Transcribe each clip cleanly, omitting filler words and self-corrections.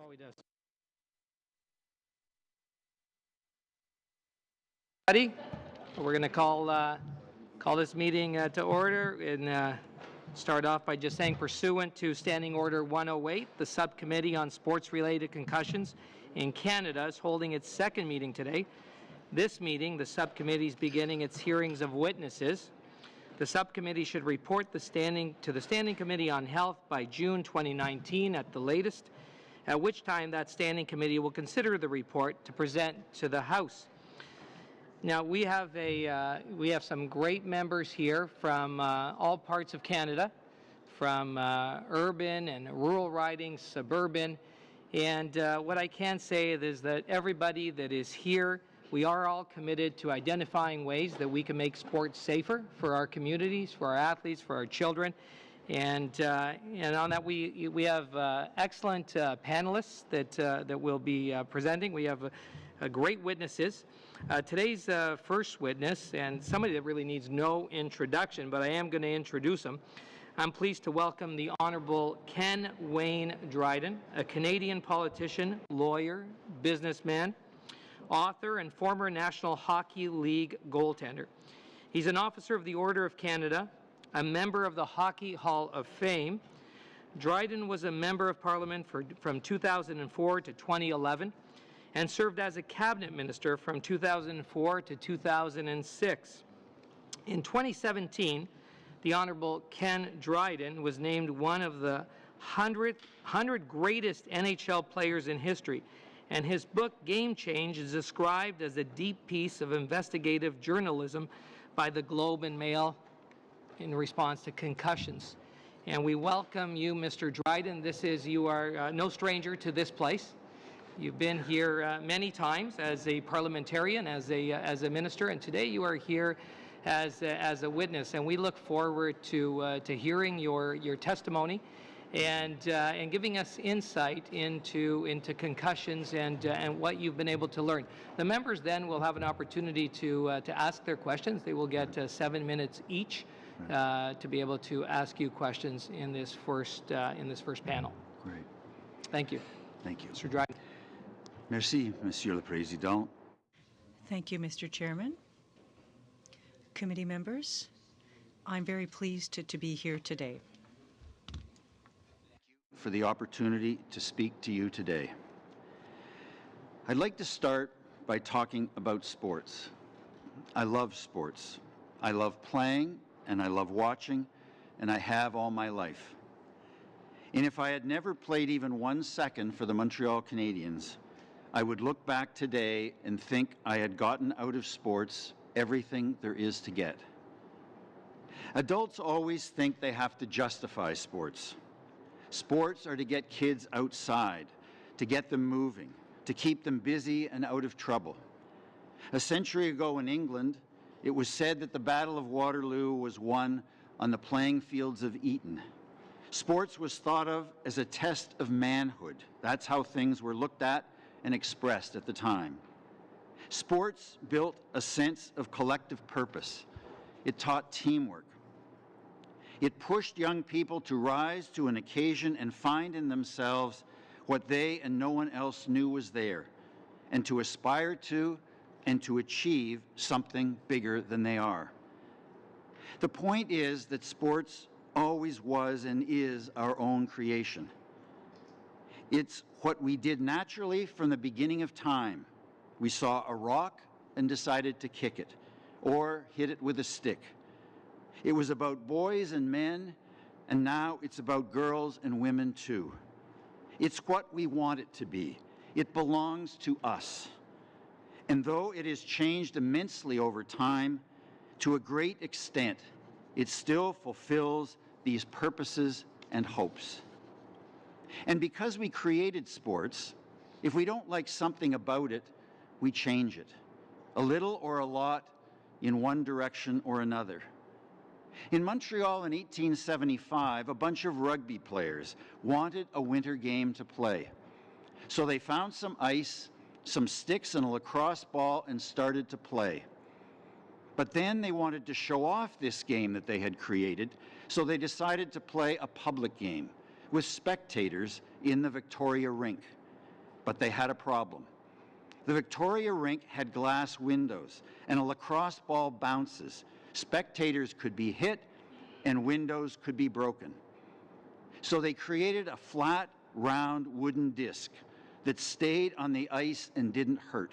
Oh, he does. We're going to call this meeting to order and start off by just saying, pursuant to Standing Order 108, the Subcommittee on Sports-Related Concussions in Canada is holding its second meeting today. This meeting, the subcommittee is beginning its hearings of witnesses. The subcommittee should report to the Standing Committee on Health by June 2019 at the latest, at which time that Standing Committee will consider the report to present to the House. Now, we have some great members here from all parts of Canada, from urban and rural ridings, suburban, and what I can say is that everybody that is here, we are all committed to identifying ways that we can make sports safer for our communities, for our athletes, for our children, and on that we have excellent panelists that will be presenting. We have great witnesses. Today's first witness, and somebody that really needs no introduction, but I am going to introduce him. I'm pleased to welcome the Honourable Ken Wayne Dryden, a Canadian politician, lawyer, businessman, author, and former National Hockey League goaltender. He's an officer of the Order of Canada, a member of the Hockey Hall of Fame. Dryden was a member of Parliament from 2004 to 2011 and served as a cabinet minister from 2004 to 2006. In 2017, the Honourable Ken Dryden was named one of the 100 greatest NHL players in history, and his book, Game Change, is described as a deep piece of investigative journalism by the Globe and Mail in response to concussions. And we welcome you, Mr. Dryden. You are no stranger to this place. You've been here many times as a parliamentarian, as a minister, and today you are here as a witness. And we look forward to hearing your testimony and giving us insight into concussions and what you've been able to learn. The members then will have an opportunity to ask their questions. They will get 7 minutes each to be able to ask you questions in this first panel. Great. Thank you. Thank you. Mr. Dryden. Merci, Monsieur le Président. Thank you, Mr. Chairman. Committee members, I'm very pleased to be here today. Thank you for the opportunity to speak to you today. I'd like to start by talking about sports. I love sports. I love playing, and I love watching, and I have all my life. And if I had never played even 1 second for the Montreal Canadiens, I would look back today and think I had gotten out of sports everything there is to get. Adults always think they have to justify sports. Sports are to get kids outside, to get them moving, to keep them busy and out of trouble. A century ago in England, it was said that the Battle of Waterloo was won on the playing fields of Eton. Sports was thought of as a test of manhood. That's how things were looked at and expressed at the time. Sports built a sense of collective purpose. It taught teamwork. It pushed young people to rise to an occasion and find in themselves what they and no one else knew was there, and to aspire to and to achieve something bigger than they are. The point is that sports always was and is our own creation. It's what we did naturally from the beginning of time. We saw a rock and decided to kick it, or hit it with a stick. It was about boys and men, and now it's about girls and women too. It's what we want it to be. It belongs to us. And though it has changed immensely over time, to a great extent, it still fulfills these purposes and hopes. And because we created sports, if we don't like something about it, we change it, a little or a lot, in one direction or another. In Montreal in 1875, a bunch of rugby players wanted a winter game to play. So they found some ice, some sticks and a lacrosse ball and started to play. But then they wanted to show off this game that they had created, so they decided to play a public game with spectators in the Victoria Rink. But they had a problem. The Victoria rink had glass windows, and a lacrosse ball bounces. Spectators could be hit, and windows could be broken. So they created a flat, round wooden disc that stayed on the ice and didn't hurt.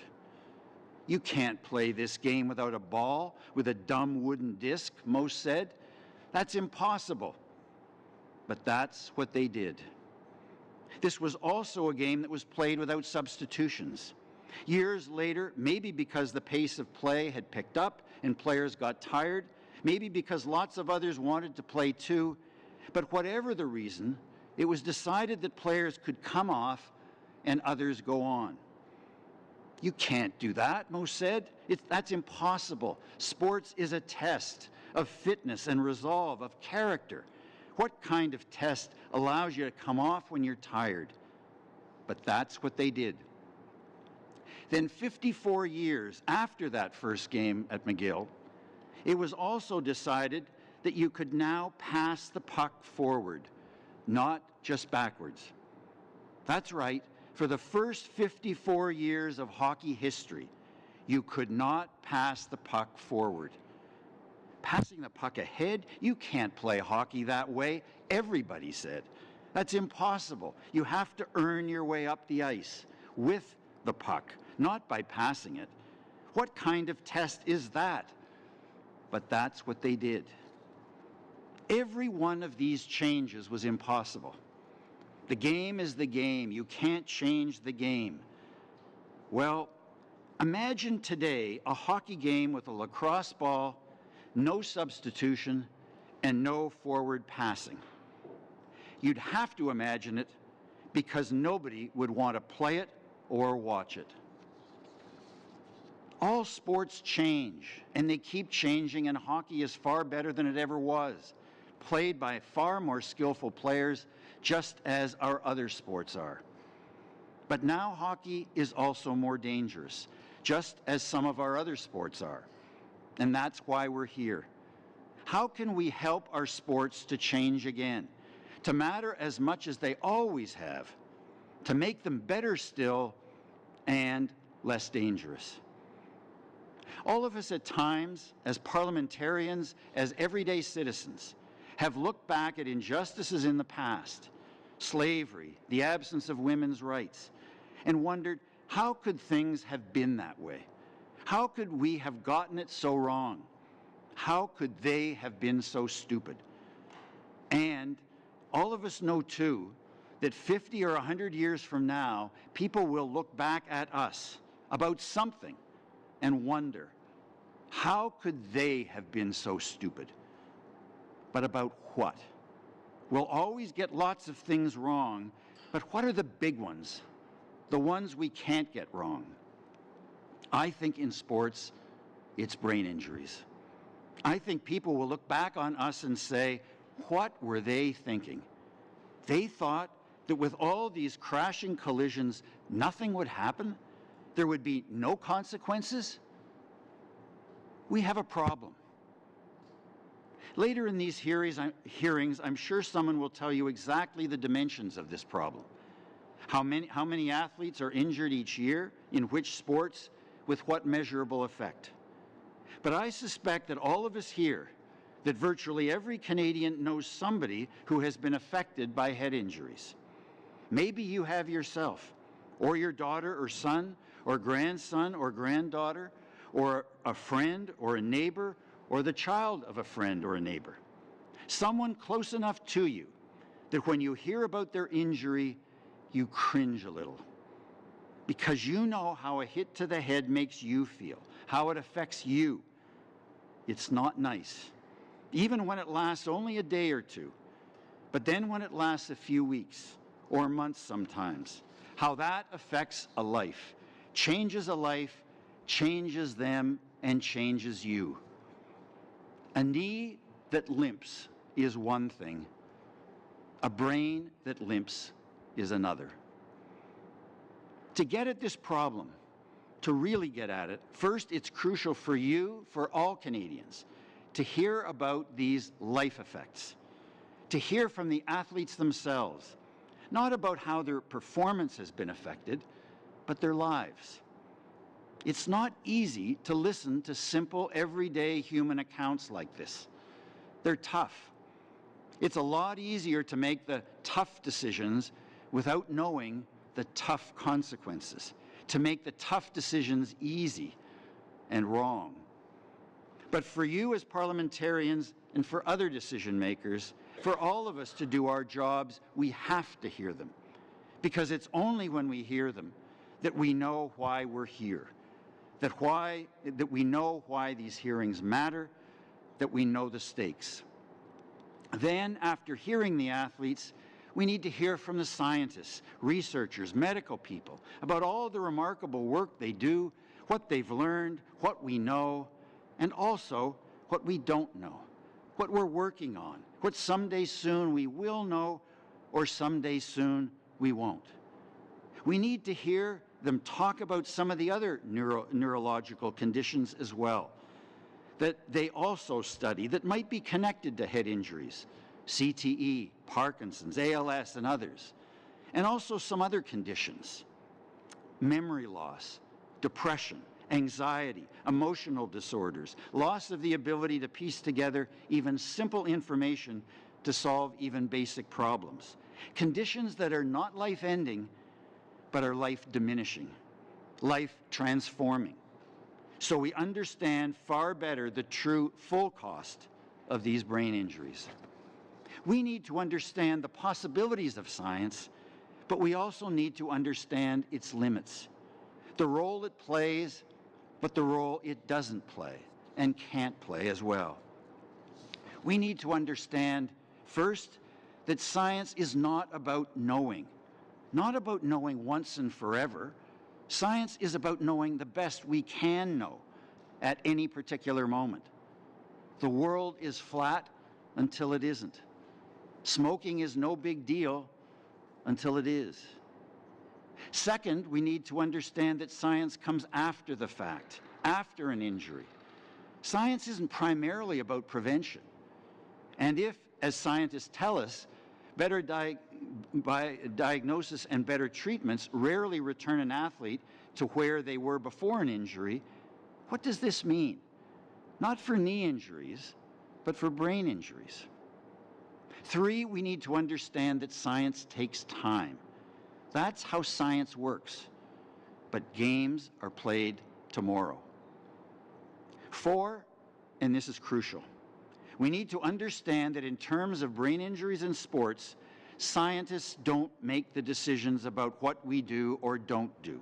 You can't play this game without a ball with a dumb wooden disc, most said. That's impossible. But that's what they did. This was also a game that was played without substitutions. Years later, maybe because the pace of play had picked up and players got tired, maybe because lots of others wanted to play too, but whatever the reason, it was decided that players could come off and others go on. You can't do that, most said. That's impossible. Sports is a test of fitness and resolve, of character. What kind of test allows you to come off when you're tired? But that's what they did. Then 54 years after that first game at McGill, it was also decided that you could now pass the puck forward, not just backwards. That's right. For the first 54 years of hockey history, you could not pass the puck forward. Passing the puck ahead, you can't play hockey that way, everybody said. That's impossible. You have to earn your way up the ice with the puck, not by passing it. What kind of test is that? But that's what they did. Every one of these changes was impossible. The game is the game. You can't change the game. Well, imagine today a hockey game with a lacrosse ball, no substitution, and no forward passing. You'd have to imagine it because nobody would want to play it or watch it. All sports change, and they keep changing, and hockey is far better than it ever was, played by far more skillful players, just as our other sports are. But now hockey is also more dangerous, just as some of our other sports are. And that's why we're here. How can we help our sports to change again, to matter as much as they always have, to make them better still and less dangerous? All of us at times, as parliamentarians, as everyday citizens, have looked back at injustices in the past, slavery, the absence of women's rights, and wondered, how could things have been that way? How could we have gotten it so wrong? How could they have been so stupid? And all of us know, too, that 50 or 100 years from now, people will look back at us about something and wonder, how could they have been so stupid? But about what? We'll always get lots of things wrong, but what are the big ones? The ones we can't get wrong? I think in sports, it's brain injuries. I think people will look back on us and say, what were they thinking? They thought that with all these crashing collisions, nothing would happen? There would be no consequences? We have a problem. Later in these hearings, I'm sure someone will tell you exactly the dimensions of this problem. How many athletes are injured each year, in which sports, with what measurable effect. But I suspect that all of us here, that virtually every Canadian knows somebody who has been affected by head injuries. Maybe you have yourself, or your daughter or son, or grandson or granddaughter, or a friend or a neighbor, or the child of a friend or a neighbor. Someone close enough to you that when you hear about their injury, you cringe a little. Because you know how a hit to the head makes you feel, how it affects you. It's not nice, even when it lasts only a day or two. But then when it lasts a few weeks or months sometimes, how that affects a life, changes a life, changes them, and changes you. A knee that limps is one thing. A brain that limps is another. To get at this problem, to really get at it, first it's crucial for you, for all Canadians, to hear about these life effects, to hear from the athletes themselves, not about how their performance has been affected, but their lives. It's not easy to listen to simple, everyday human accounts like this. They're tough. It's a lot easier to make the tough decisions without knowing the tough consequences, to make the tough decisions easy and wrong. But for you as parliamentarians and for other decision makers, for all of us to do our jobs, we have to hear them. Because it's only when we hear them that we know why we're here, that we know why these hearings matter, that we know the stakes. Then, after hearing the athletes, we need to hear from the scientists, researchers, medical people about all the remarkable work they do, what they've learned, what we know, and also what we don't know, what we're working on, what someday soon we will know, or someday soon we won't. We need to hear them talk about some of the other neurological conditions as well, that they also study that might be connected to head injuries, CTE, Parkinson's, ALS, and others, and also some other conditions, memory loss, depression, anxiety, emotional disorders, loss of the ability to piece together even simple information to solve even basic problems, conditions that are not life-ending, but are life-diminishing, life-transforming. So we understand far better the true full cost of these brain injuries. We need to understand the possibilities of science, but we also need to understand its limits, the role it plays, but the role it doesn't play and can't play as well. We need to understand, first, that science is not about knowing once and forever. Science is about knowing the best we can know at any particular moment. The world is flat until it isn't. Smoking is no big deal until it is. Second, we need to understand that science comes after the fact, after an injury. Science isn't primarily about prevention. And if, as scientists tell us, better diagnosis and better treatments rarely return an athlete to where they were before an injury, what does this mean? Not for knee injuries, but for brain injuries. 3, we need to understand that science takes time. That's how science works. But games are played tomorrow. 4, and this is crucial, we need to understand that in terms of brain injuries in sports, scientists don't make the decisions about what we do or don't do.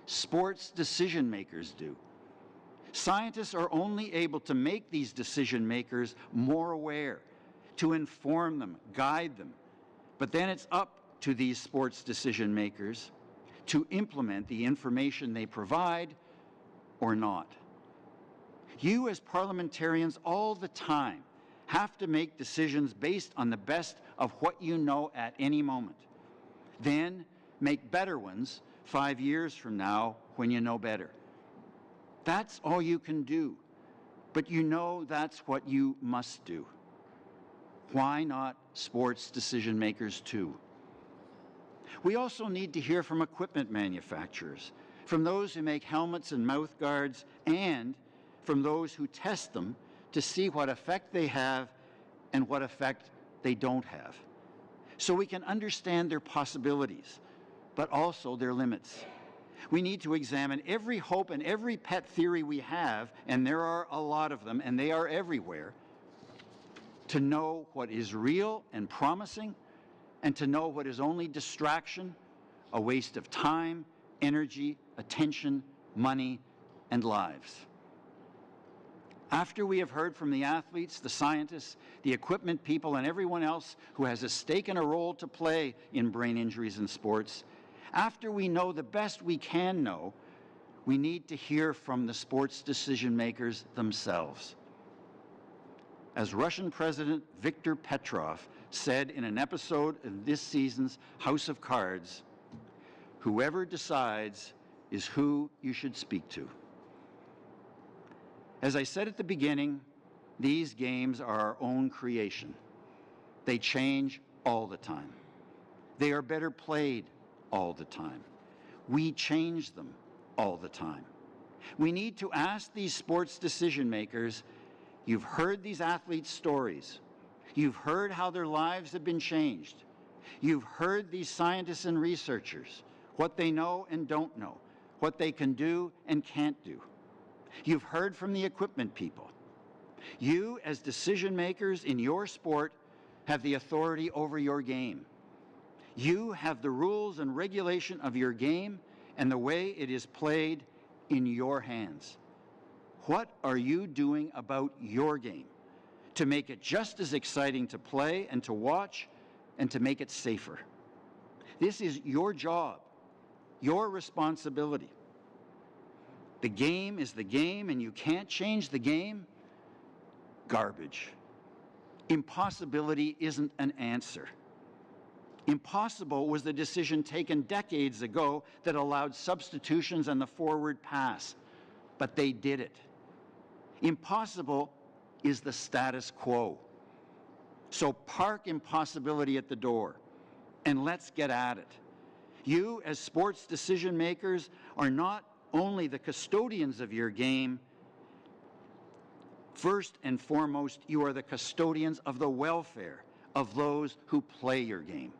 Sports decision makers do. Scientists are only able to make these decision makers more aware, to inform them, guide them. But then it's up to these sports decision makers to implement the information they provide or not. You as parliamentarians all the time have to make decisions based on the best of what you know at any moment. Then make better ones 5 years from now when you know better. That's all you can do, but you know that's what you must do. Why not sports decision makers too? We also need to hear from equipment manufacturers, from those who make helmets and mouth guards, and from those who test them to see what effect they have and what effect they don't have, so we can understand their possibilities, but also their limits. We need to examine every hope and every pet theory we have, and there are a lot of them, and they are everywhere, to know what is real and promising, and to know what is only distraction, a waste of time, energy, attention, money, and lives. After we have heard from the athletes, the scientists, the equipment people, and everyone else who has a stake and a role to play in brain injuries in sports, after we know the best we can know, we need to hear from the sports decision makers themselves. As Russian President Viktor Petrov said in an episode of this season's House of Cards, "Whoever decides is who you should speak to." As I said at the beginning, these games are our own creation. They change all the time. They are better played all the time. We change them all the time. We need to ask these sports decision makers, you've heard these athletes' stories. You've heard how their lives have been changed. You've heard these scientists and researchers, what they know and don't know, what they can do and can't do. You've heard from the equipment people. You, as decision makers in your sport, have the authority over your game. You have the rules and regulation of your game and the way it is played in your hands. What are you doing about your game to make it just as exciting to play and to watch and to make it safer? This is your job, your responsibility. The game is the game, and you can't change the game. Garbage. Impossibility isn't an answer. Impossible was the decision taken decades ago that allowed substitutions and the forward pass, but they did it. Impossible is the status quo. So park impossibility at the door, and let's get at it. You, as sports decision makers, are not only the custodians of your game. First and foremost, you are the custodians of the welfare of those who play your game.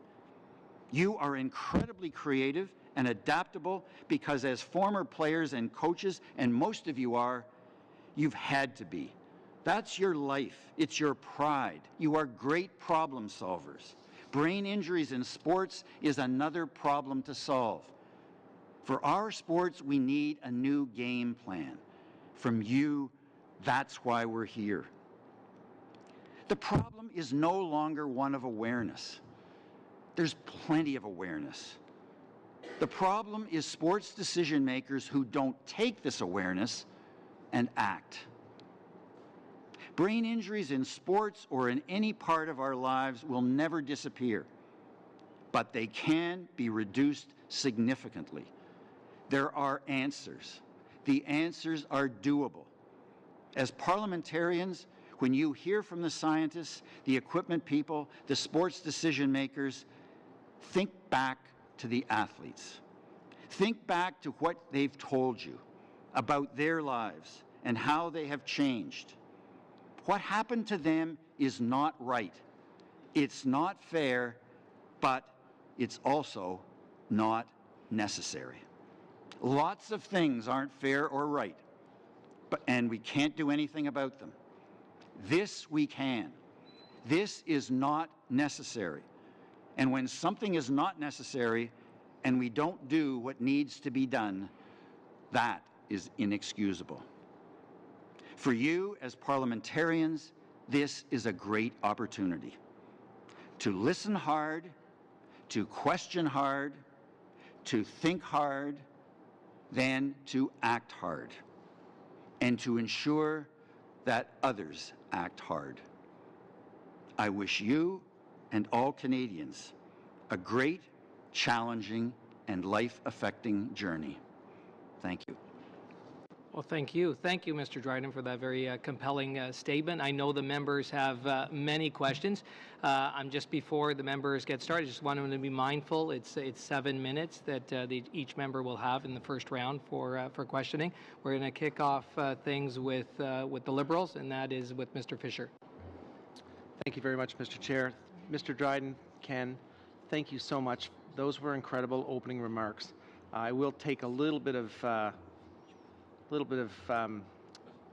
You are incredibly creative and adaptable because as former players and coaches, and most of you are, you've had to be. That's your life. It's your pride. You are great problem solvers. Brain injuries in sports is another problem to solve. For our sports, we need a new game plan. From you, that's why we're here. The problem is no longer one of awareness. There's plenty of awareness. The problem is sports decision makers who don't take this awareness and act. Brain injuries in sports or in any part of our lives will never disappear, but they can be reduced significantly. There are answers. The answers are doable. As parliamentarians, when you hear from the scientists, the equipment people, the sports decision makers, think back to the athletes. Think back to what they've told you about their lives and how they have changed. What happened to them is not right. It's not fair, but it's also not necessary. Lots of things aren't fair or right, and we can't do anything about them. This we can. This is not necessary. And when something is not necessary and we don't do what needs to be done, that is inexcusable. For you as parliamentarians, this is a great opportunity to listen hard, to question hard, to think hard, then to act hard, and to ensure that others act hard. I wish you and all Canadians a great, challenging, and life-affecting journey. Thank you. Well, thank you. Thank you, Mr. Dryden, for that very compelling statement. I know the members have many questions. I'm just before the members get started, just want them to be mindful. It's 7 minutes that each member will have in the first round for questioning. We're going to kick off things with the Liberals, and that is with Mr. Fisher. Thank you very much, Mr. Chair. Mr. Dryden, Ken, thank you so much. Those were incredible opening remarks. I will take a little bit of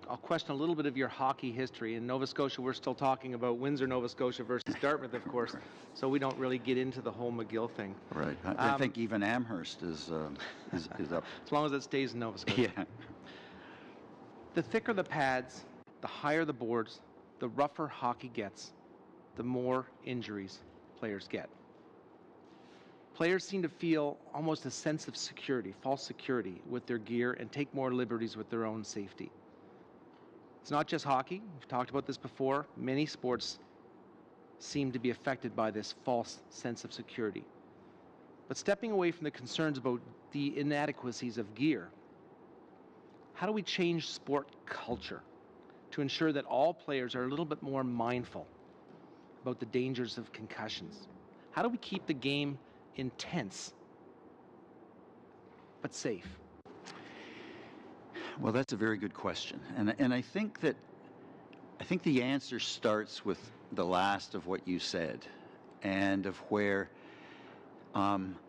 I'll question a little bit of your hockey history. In Nova Scotia, we're still talking about Windsor, Nova Scotia versus Dartmouth, of course, so we don't really get into the whole McGill thing. Right. I think even Amherst is up. As long as it stays in Nova Scotia. Yeah. The thicker the pads, the higher the boards, the rougher hockey gets, the more injuries players get. Players seem to feel almost a sense of security, false security with their gear, and take more liberties with their own safety. It's not just hockey. We've talked about this before. Many sports seem to be affected by this false sense of security. But stepping away from the concerns about the inadequacies of gear, how do we change sport culture to ensure that all players are a little bit more mindful about the dangers of concussions? How do we keep the game intense? but safe? Well, that's a very good question, and I think the answer starts with the last of what you said, and of where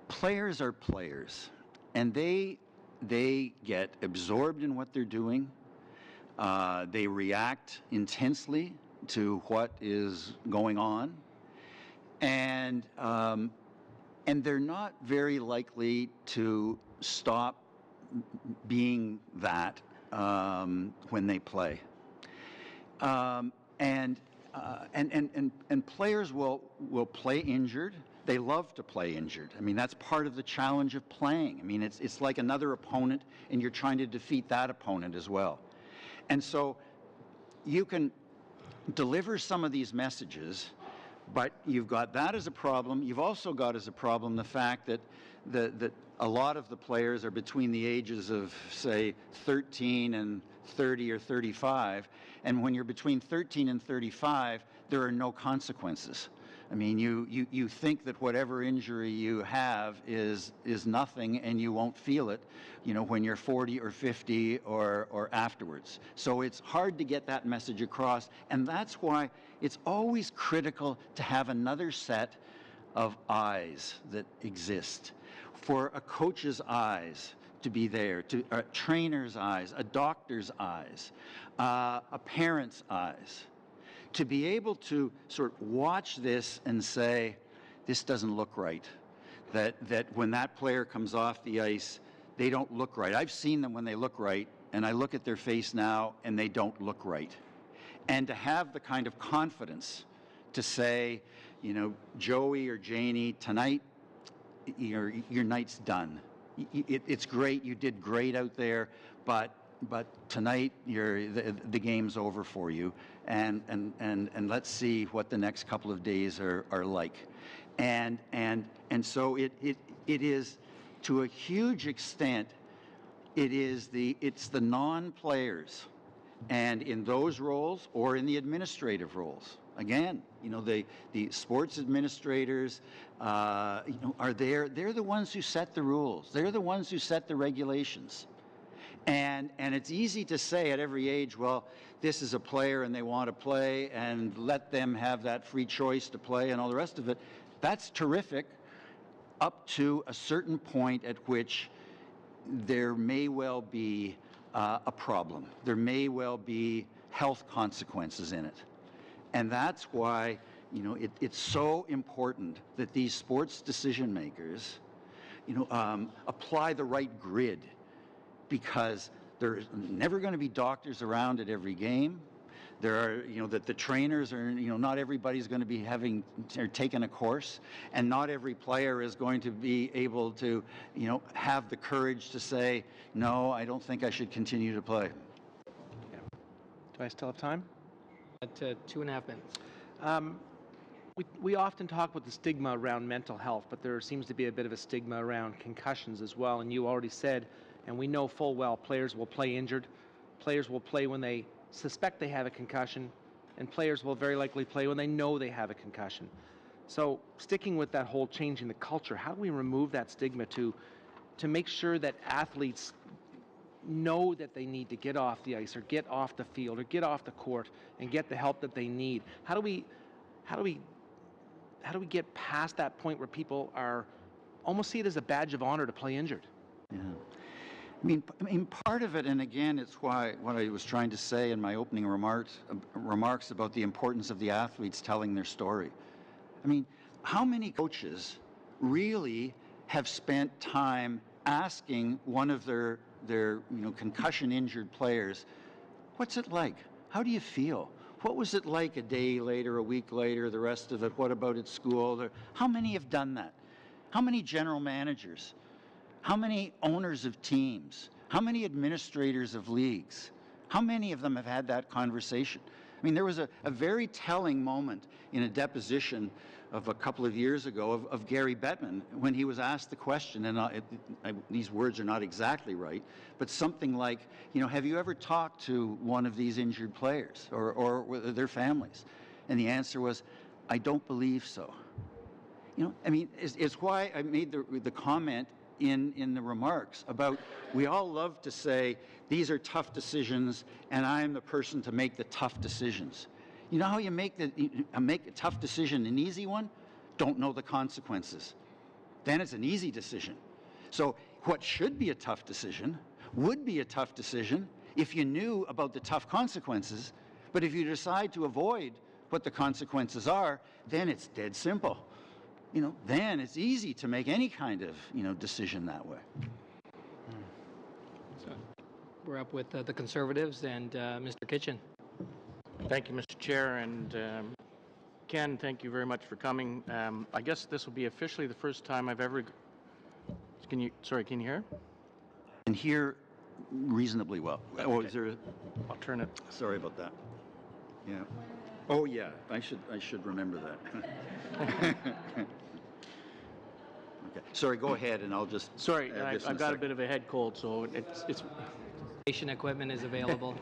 players are players, and they get absorbed in what they're doing. They react intensely to what is going on, and they're not very likely to stop being that when they play. And players will play injured. They love to play injured. I mean, that's part of the challenge of playing. I mean, it's like another opponent, and you're trying to defeat that opponent as well. And so you can deliver some of these messages, but you've got that as a problem. You've also got as a problem the fact that a lot of the players are between the ages of, say, 13 and 30 or 35. And when you're between 13 and 35, there are no consequences. I mean, you think that whatever injury you have is nothing, and you won't feel it, when you're 40 or 50 or afterwards. So it's hard to get that message across, and that's why it's always critical to have another set of eyes that exist. For a coach's eyes to be there, to a trainer's eyes, a doctor's eyes, a parent's eyes, to be able to sort of watch this and say, this doesn't look right. That when that player comes off the ice, they don't look right. I've seen them when they look right, and I look at their face now, and they don't look right. And to have the kind of confidence to say, Joey or Janie, tonight, your night's done. It's great. You did great out there, but tonight the game's over for you, and let's see what the next couple of days are like, and so it is, to a huge extent, it's the non-players, and in those roles or in the administrative roles. Again, the sports administrators, are there. They're the ones who set the rules. They're the ones who set the regulations. And it's easy to say at every age, well, this is a player and they want to play, and let them have that free choice to play and all the rest of it. That's terrific up to a certain point at which there may well be a problem. There may well be health consequences in it. And that's why, it's so important that these sports decision makers, apply the right grid, because there's never going to be doctors around at every game. There are, that the trainers are, not everybody's going to be taken a course, and not every player is going to be able to, have the courage to say, no, I don't think I should continue to play. Yeah. Do I still have time? At 2.5 minutes. We often talk about the stigma around mental health, but there seems to be a bit of a stigma around concussions as well. And you already said, and we know full well, players will play injured. Players will play when they suspect they have a concussion, and players will very likely play when they know they have a concussion. So sticking with that whole change in the culture, how do we remove that stigma to make sure that athletes know that they need to get off the ice or get off the field or get off the court and get the help that they need? How do we get past that point where people are almost see it as a badge of honor to play injured? Yeah. I mean, part of it, and again, it's why what I was trying to say in my opening remarks about the importance of the athletes telling their story. I mean, how many coaches really have spent time asking one of their concussion-injured players, what's it like? How do you feel? What was it like a day later, a week later, the rest of it? What about at school? How many have done that? How many general managers? How many owners of teams? How many administrators of leagues? How many of them have had that conversation? I mean, there was a very telling moment in a deposition of a couple of years ago of Gary Bettman when he was asked the question, and these words are not exactly right, but something like, have you ever talked to one of these injured players or their families? And the answer was, I don't believe so. I mean, it's why I made the comment, in the remarks about, we all love to say, these are tough decisions, and I'm the person to make the tough decisions. You know how you make a tough decision an easy one? Don't know the consequences. Then it's an easy decision. So what should be a tough decision would be a tough decision if you knew about the tough consequences, but if you decide to avoid what the consequences are, then it's dead simple. Then it's easy to make any kind of, decision that way. So we're up with the Conservatives and Mr. Kitchen. Thank you, Mr. Chair, and Ken, thank you very much for coming. I guess this will be officially the first time I've ever... Can you hear? And hear reasonably well. Okay. Oh, is there... I'll turn it. Sorry about that. Yeah. Oh, yeah, I should remember that. Okay. Sorry, go ahead, and I'll just... Sorry, I've got a bit of a head cold, so it's... Station equipment is available.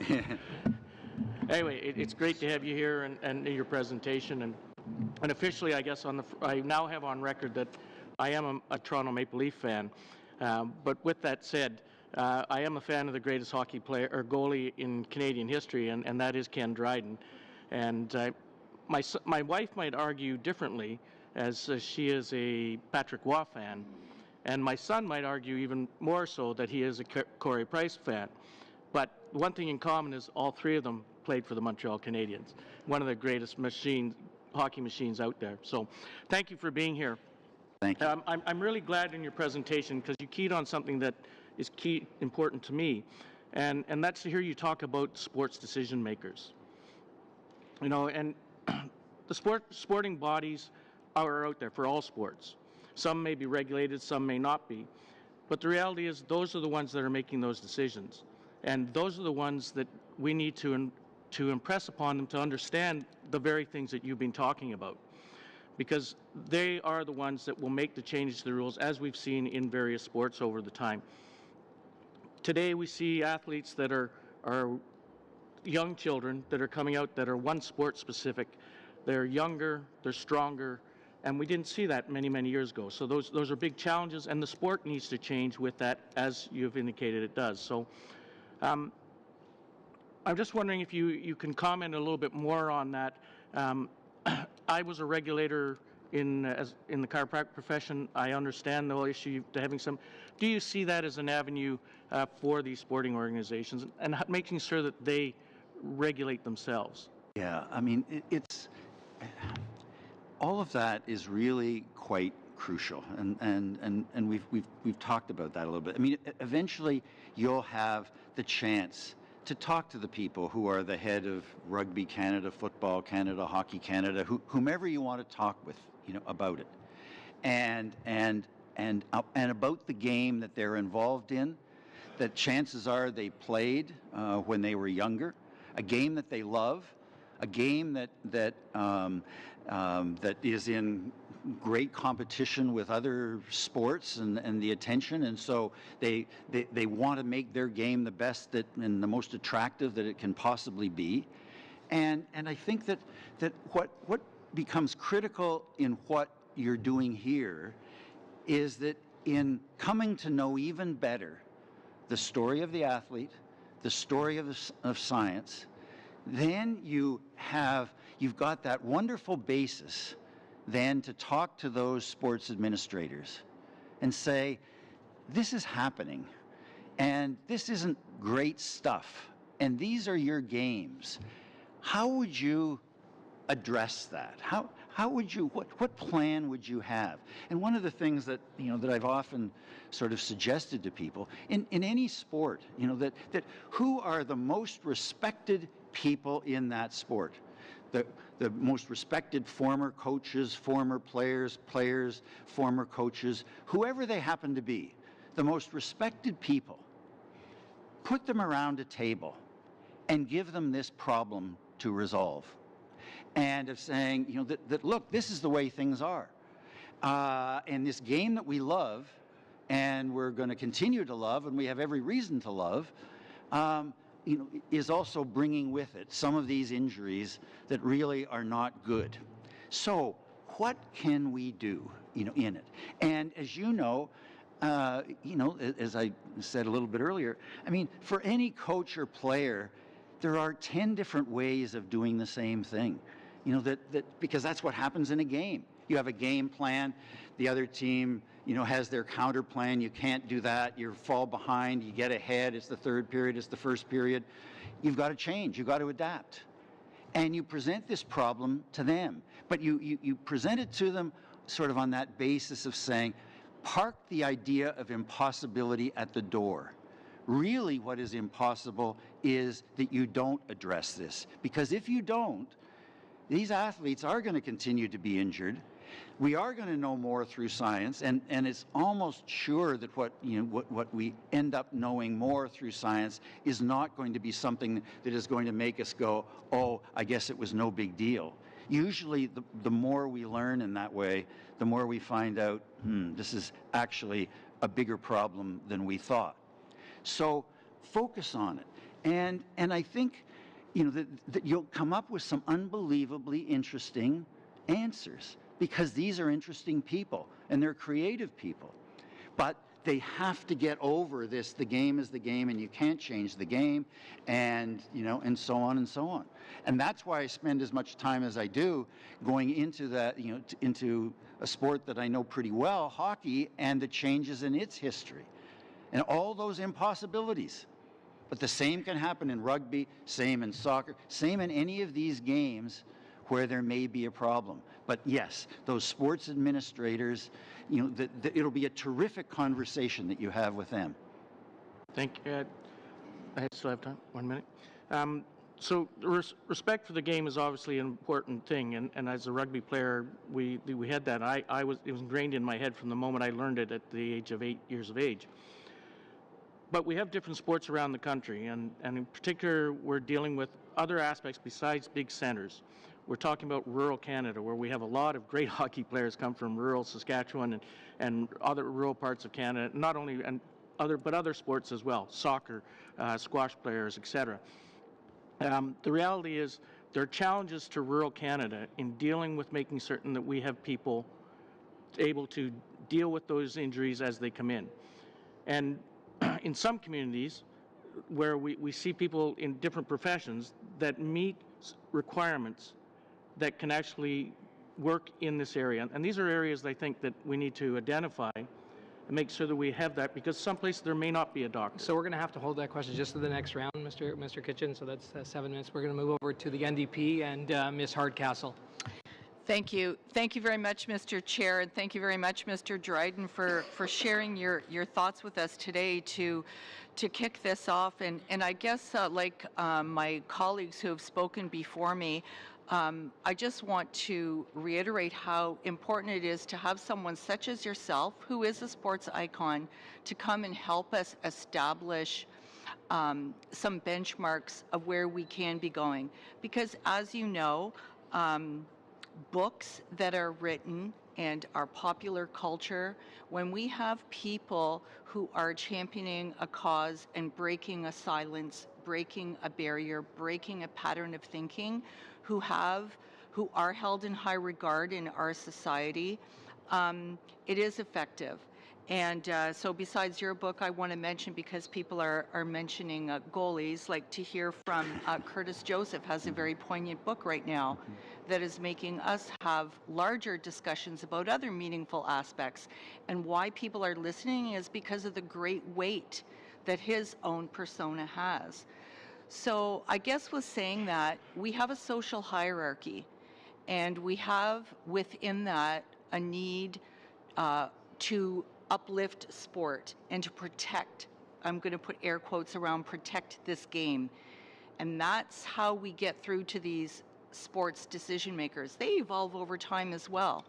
Anyway, it's great to have you here and your presentation, and officially, I guess, I now have on record that I am a Toronto Maple Leaf fan. But with that said, I am a fan of the greatest hockey player or goalie in Canadian history, and that is Ken Dryden. And my wife might argue differently, as she is a Patrick Waugh fan, and my son might argue even more so that he is a Corey Price fan. But one thing in common is all three of them played for the Montreal Canadiens, one of the greatest hockey machines out there. So thank you for being here. Thank you. I'm really glad in your presentation because you keyed on something that is important to me, and that's to hear you talk about sports decision makers. And the sporting bodies are out there for all sports. Some may be regulated, some may not be. But the reality is those are the ones that are making those decisions. And those are the ones that we need to impress upon them to understand the very things that you've been talking about. Because they are the ones that will make the changes to the rules, as we've seen in various sports over the time. Today we see athletes that are young children that are coming out that are one sport specific. They're younger, they're stronger, and we didn't see that many years ago. So those are big challenges, and the sport needs to change with that, as you've indicated it does. So I'm just wondering if you can comment a little bit more on that. I was a regulator in the chiropractic profession. I understand the whole issue to having some. Do you see that as an avenue for these sporting organizations and making sure that they regulate themselves? Yeah, I mean, it's all of that is really quite crucial, and we've talked about that a little bit. I mean, eventually you'll have the chance to talk to the people who are the head of Rugby Canada, Football Canada, Hockey Canada, whomever you want to talk with, about it, and about the game that they're involved in, that chances are they played when they were younger, a game that they love, a game that is in great competition with other sports and the attention, and so they want to make their game the best and the most attractive that it can possibly be, and I think that what becomes critical in what you're doing here is that in coming to know even better the story of the athlete, the story of science, then you've got that wonderful basis then to talk to those sports administrators and say, this is happening, and this isn't great stuff, and these are your games. How would you address that? How would you, what plan would you have? And one of the things that, that I've often sort of suggested to people, in any sport, that who are the most respected people in that sport? The most respected former coaches, former players, former coaches, whoever they happen to be, the most respected people, put them around a table and give them this problem to resolve. And of saying, that look, this is the way things are. And this game that we love, and we're going to continue to love, and we have every reason to love, is also bringing with it some of these injuries that really are not good. So what can we do, in it? And as you know, you know, as I said a little bit earlier, I mean, for any coach or player, there are 10 different ways of doing the same thing. You know, because that's what happens in a game. You have a game plan, the other team, you know, has their counter plan. You can't do that. You fall behind, you get ahead. It's the third period, it's the first period. You've got to change, you've got to adapt. And you present this problem to them, but you present it to them sort of on that basis of saying, park the idea of impossibility at the door. Really what is impossible is that you don't address this. Because if you don't, these athletes are going to continue to be injured. We are going to know more through science, and it's almost sure that what we end up knowing more through science is not going to be something that is going to make us go, oh, I guess it was no big deal. Usually the more we learn in that way, the more we find out, this is actually a bigger problem than we thought. So focus on it. And I think, you know, that you'll come up with some unbelievably interesting answers, because these are interesting people and they're creative people. But they have to get over this, the game is the game and you can't change the game, and, you know, and so on and so on. And that's why I spend as much time as I do going into that, you know, into a sport that I know pretty well, hockey, and the changes in its history and all those impossibilities. But the same can happen in rugby, same in soccer, same in any of these games where there may be a problem. But yes, those sports administrators, you know, it'll be a terrific conversation that you have with them. Thank you. I still have time, 1 minute. So respect for the game is obviously an important thing, and as a rugby player, we had that. It was ingrained in my head from the moment I learned it at the age of 8 years of age. But we have different sports around the country, and in particular, we're dealing with other aspects besides big centers. We're talking about rural Canada, where we have a lot of great hockey players come from rural Saskatchewan and other rural parts of Canada, not only but other sports as well, soccer, squash players, etc. The reality is there are challenges to rural Canada in dealing with making certain that we have people able to deal with those injuries as they come in. And in some communities where we see people in different professions that meet requirements that can actually work in this area. And these are areas I think that we need to identify and make sure that we have that, because some places there may not be a doctor. So we're going to have to hold that question just to the next round, Mr. Kitchen. So that's 7 minutes. We're going to move over to the NDP and Ms. Hardcastle. Thank you. Thank you very much, Mr. Chair, and thank you very much, Mr. Dryden, for sharing your thoughts with us today to kick this off. And I guess like my colleagues who have spoken before me, I just want to reiterate how important it is to have someone such as yourself, who is a sports icon, to come and help us establish some benchmarks of where we can be going. Because as you know, books that are written and our popular culture, when we have people who are championing a cause and breaking a silence, breaking a barrier, breaking a pattern of thinking, who are held in high regard in our society, it is effective. And so besides your book, I want to mention, because people are mentioning goalies, like to hear from Curtis Joseph has a very poignant book right now that is making us have larger discussions about other meaningful aspects. And why people are listening is because of the great weight that his own persona has. So I guess with saying that, we have a social hierarchy, and we have within that a need to uplift sport and to protect, I'm going to put air quotes around protect this game. And that's how we get through to these sports decision makers. They evolve over time as well.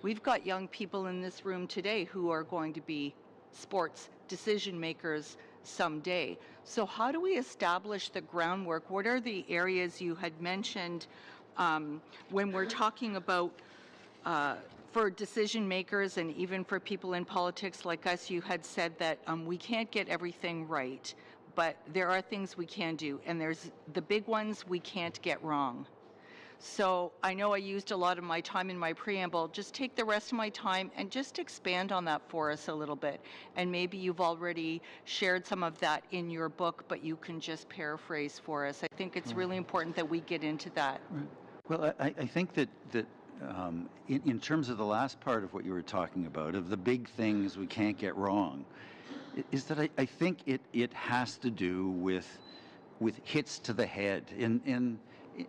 We've got young people in this room today who are going to be sports decision makers someday. So how do we establish the groundwork? What are the areas you had mentioned when we're talking about for decision makers and even for people in politics like us? You had said that we can't get everything right, but there are things we can do, and there's the big ones we can't get wrong. So I know I used a lot of my time in my preamble. Just take the rest of my time and just expand on that for us a little bit. And maybe you've already shared some of that in your book, but you can just paraphrase for us. I think it's really important that we get into that. Right. Well, I think that in terms of the last part of what you were talking about, of the big things we can't get wrong, is that I think it has to do with hits to the head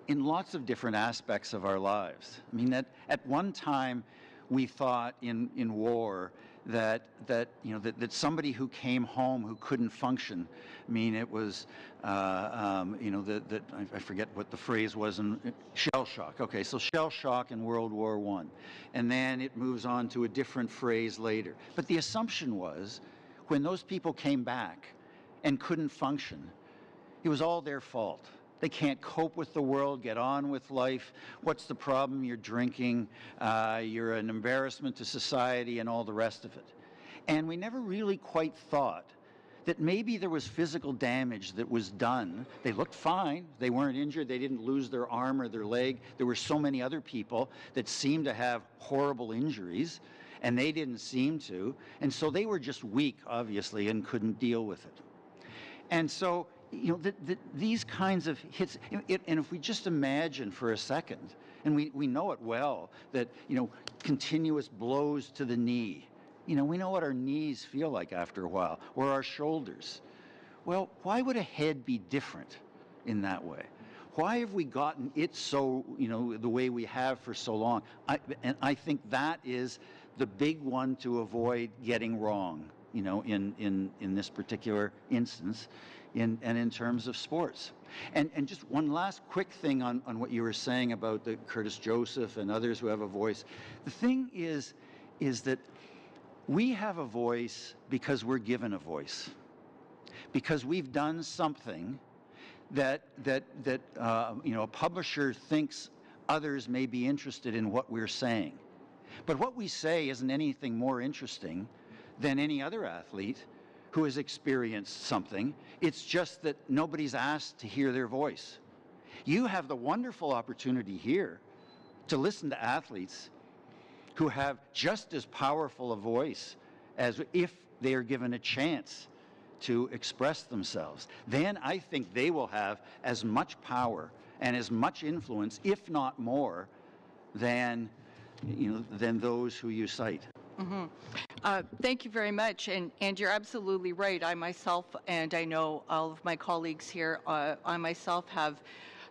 in lots of different aspects of our lives. I mean, at one time we thought in war that somebody who came home who couldn't function, I mean, it was I forget what the phrase was, in shell shock. Okay, so shell shock in World War I, and then it moves on to a different phrase later. But the assumption was, when those people came back and couldn't function, it was all their fault. They can't cope with the world, get on with life. What's the problem? You're drinking, you're an embarrassment to society, and all the rest of it. And we never really quite thought that maybe there was physical damage that was done. They looked fine. They weren't injured. They didn't lose their arm or their leg. There were so many other people that seemed to have horrible injuries, and they didn't seem to. And so they were just weak, obviously, and couldn't deal with it. And so, these kinds of hits, and if we just imagine for a second, and we know it well, that, continuous blows to the knee, we know what our knees feel like after a while, or our shoulders. Well, why would a head be different in that way? Why have we gotten it so, the way we have for so long? And I think that is the big one to avoid getting wrong, in this particular instance. In terms of sports. And just one last quick thing on what you were saying about the Curtis Joseph and others who have a voice. The thing is that we have a voice because we're given a voice. Because we've done something that a publisher thinks others may be interested in what we're saying. But what we say isn't anything more interesting than any other athlete who has experienced something. It's just that nobody's asked to hear their voice. You have the wonderful opportunity here to listen to athletes who have just as powerful a voice as if they are given a chance to express themselves. Then I think they will have as much power and as much influence, if not more, than those who you cite. Mm-hmm. Thank you very much, and you're absolutely right. I myself, and I know all of my colleagues here, I myself have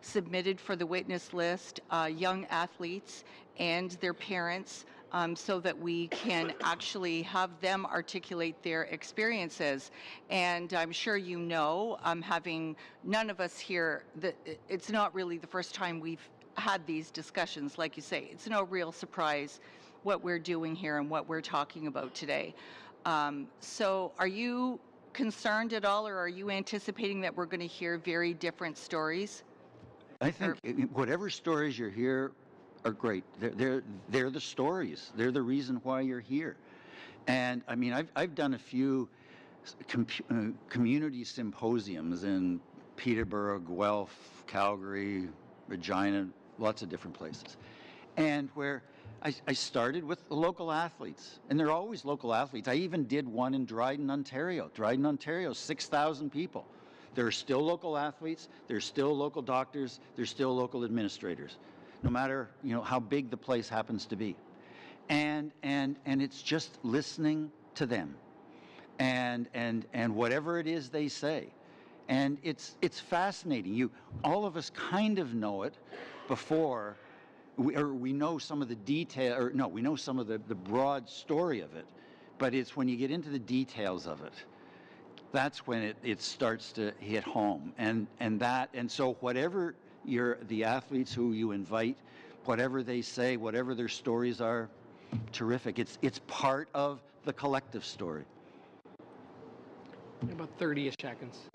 submitted for the witness list young athletes and their parents, so that we can actually have them articulate their experiences. And I'm sure having none of us here, it's not really the first time we've had these discussions. Like you say, it's no real surprise what we're doing here and what we're talking about today. So are you concerned at all, or are you anticipating that we're going to hear very different stories? I think whatever stories you hear are great. They're the stories. They're the reason why you're here. And I mean, I've done a few community symposiums in Peterborough, Guelph, Calgary, Regina, lots of different places. And where I started with the local athletes, and they're always local athletes. I even did one in Dryden, Ontario. Dryden, Ontario, 6,000 people. There are still local athletes, there's still local doctors, there's still local administrators, no matter how big the place happens to be. And it's just listening to them, and whatever it is they say. And it's fascinating. All of us kind of know it before. We know some of the detail, we know some of the broad story of it, but it's when you get into the details of it, that's when it starts to hit home. And so whatever the athletes who you invite, whatever they say, whatever their stories are, terrific. It's part of the collective story. About 30-ish seconds.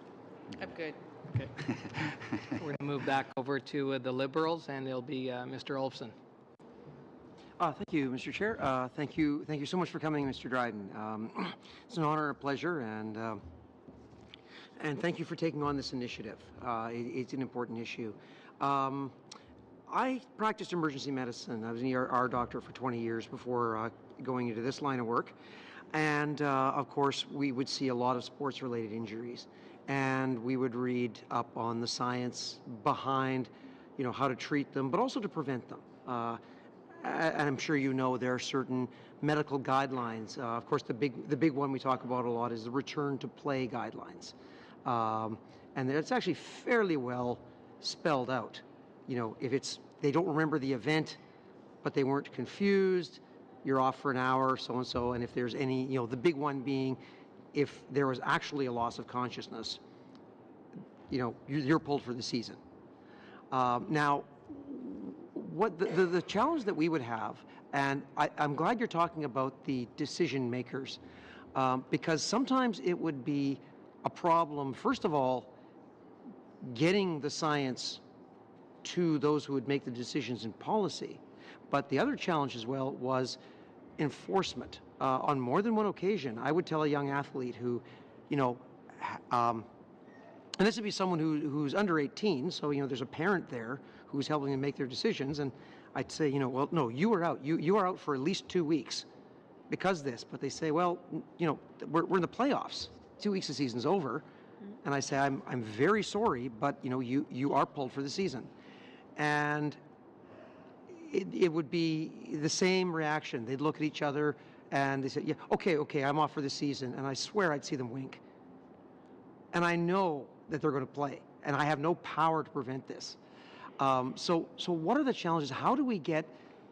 I'm good. Okay. We're going to move back over to the Liberals, and it'll be Mr. Olofsson. Thank you, Mr. Chair. Thank you so much for coming, Mr. Dryden. It's an honor, a pleasure, and thank you for taking on this initiative. It's an important issue. I practiced emergency medicine. I was an ER doctor for 20 years before going into this line of work. And of course, we would see a lot of sports-related injuries. And we would read up on the science behind, how to treat them, but also to prevent them. And I'm sure you know there are certain medical guidelines. Of course, the big one we talk about a lot is the return to play guidelines. And it's actually fairly well spelled out. If they don't remember the event, but they weren't confused, you're off for an hour, so-and-so. And if there's any, the big one being, if there was actually a loss of consciousness, you're pulled for the season. Now, what the challenge that we would have, and I'm glad you're talking about the decision makers, because sometimes it would be a problem, first of all, getting the science to those who would make the decisions in policy. But the other challenge as well was enforcement. On more than one occasion, I would tell a young athlete who, and this would be someone who's under 18, so there's a parent there who's helping them make their decisions, and I'd say, well, no, you are out. You are out for at least 2 weeks because of this. But they say, well, we're in the playoffs. 2 weeks the season's over, and I say, I'm very sorry, but you are pulled for the season, and it would be the same reaction. They'd look at each other and they say, yeah, okay, I'm off for the season. And I swear I'd see them wink. And I know that they're going to play, and I have no power to prevent this. So what are the challenges? How do we get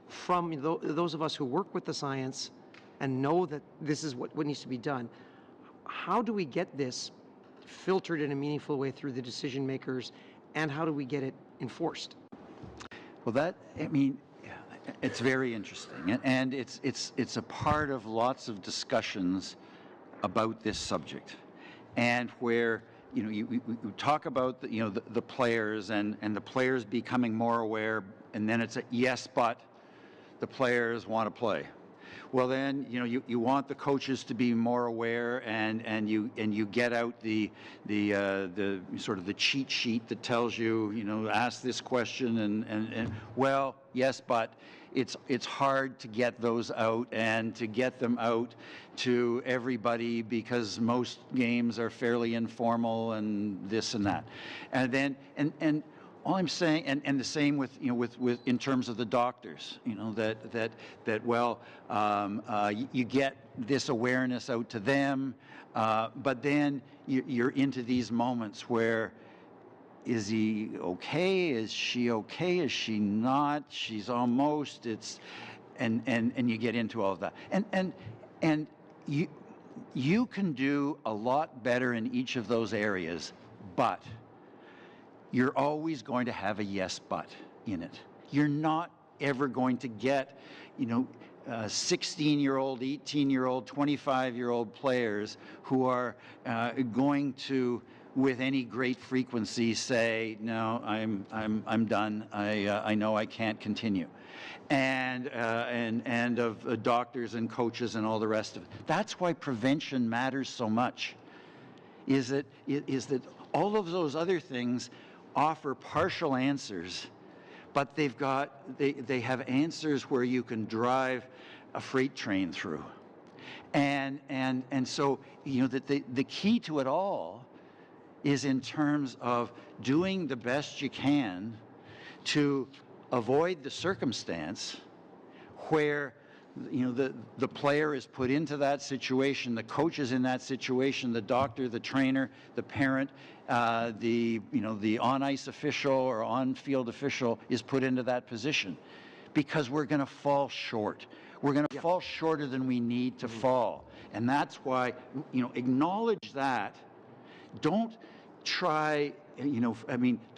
from those of us who work with the science and know that this is what needs to be done, how do we get this filtered in a meaningful way through the decision makers, and how do we get it enforced? Well, it's very interesting, and it's a part of lots of discussions about this subject, and where we talk about the players and the players becoming more aware, and then it's a yes, but the players want to play. Well, then you want the coaches to be more aware, and you get out the sort of the cheat sheet that tells you ask this question and well, yes, but it's hard to get those out and to get them out to everybody because most games are fairly informal and this and that, and then and all I'm saying, and the same with with in terms of the doctors, you get this awareness out to them, but then you're into these moments where, is he okay? Is she okay? Is she not? She's almost. And you get into all of that, and you can do a lot better in each of those areas, but you're always going to have a yes but in it. You're not ever going to get 16-year-old, 18-year-old, 25-year-old players who are going to, with any great frequency, say, no, I'm done. I know I can't continue, and of doctors and coaches and all the rest of it. That's why prevention matters so much. Is that all of those other things offer partial answers, but they have answers where you can drive a freight train through, and so the key to it all is in terms of doing the best you can to avoid the circumstance where the player is put into that situation, the coach is in that situation, the doctor, the trainer, the parent, the on-ice official or on-field official is put into that position, because we're going to fall short. We're going to fall shorter than we need to fall, and that's why acknowledge that. Don't try,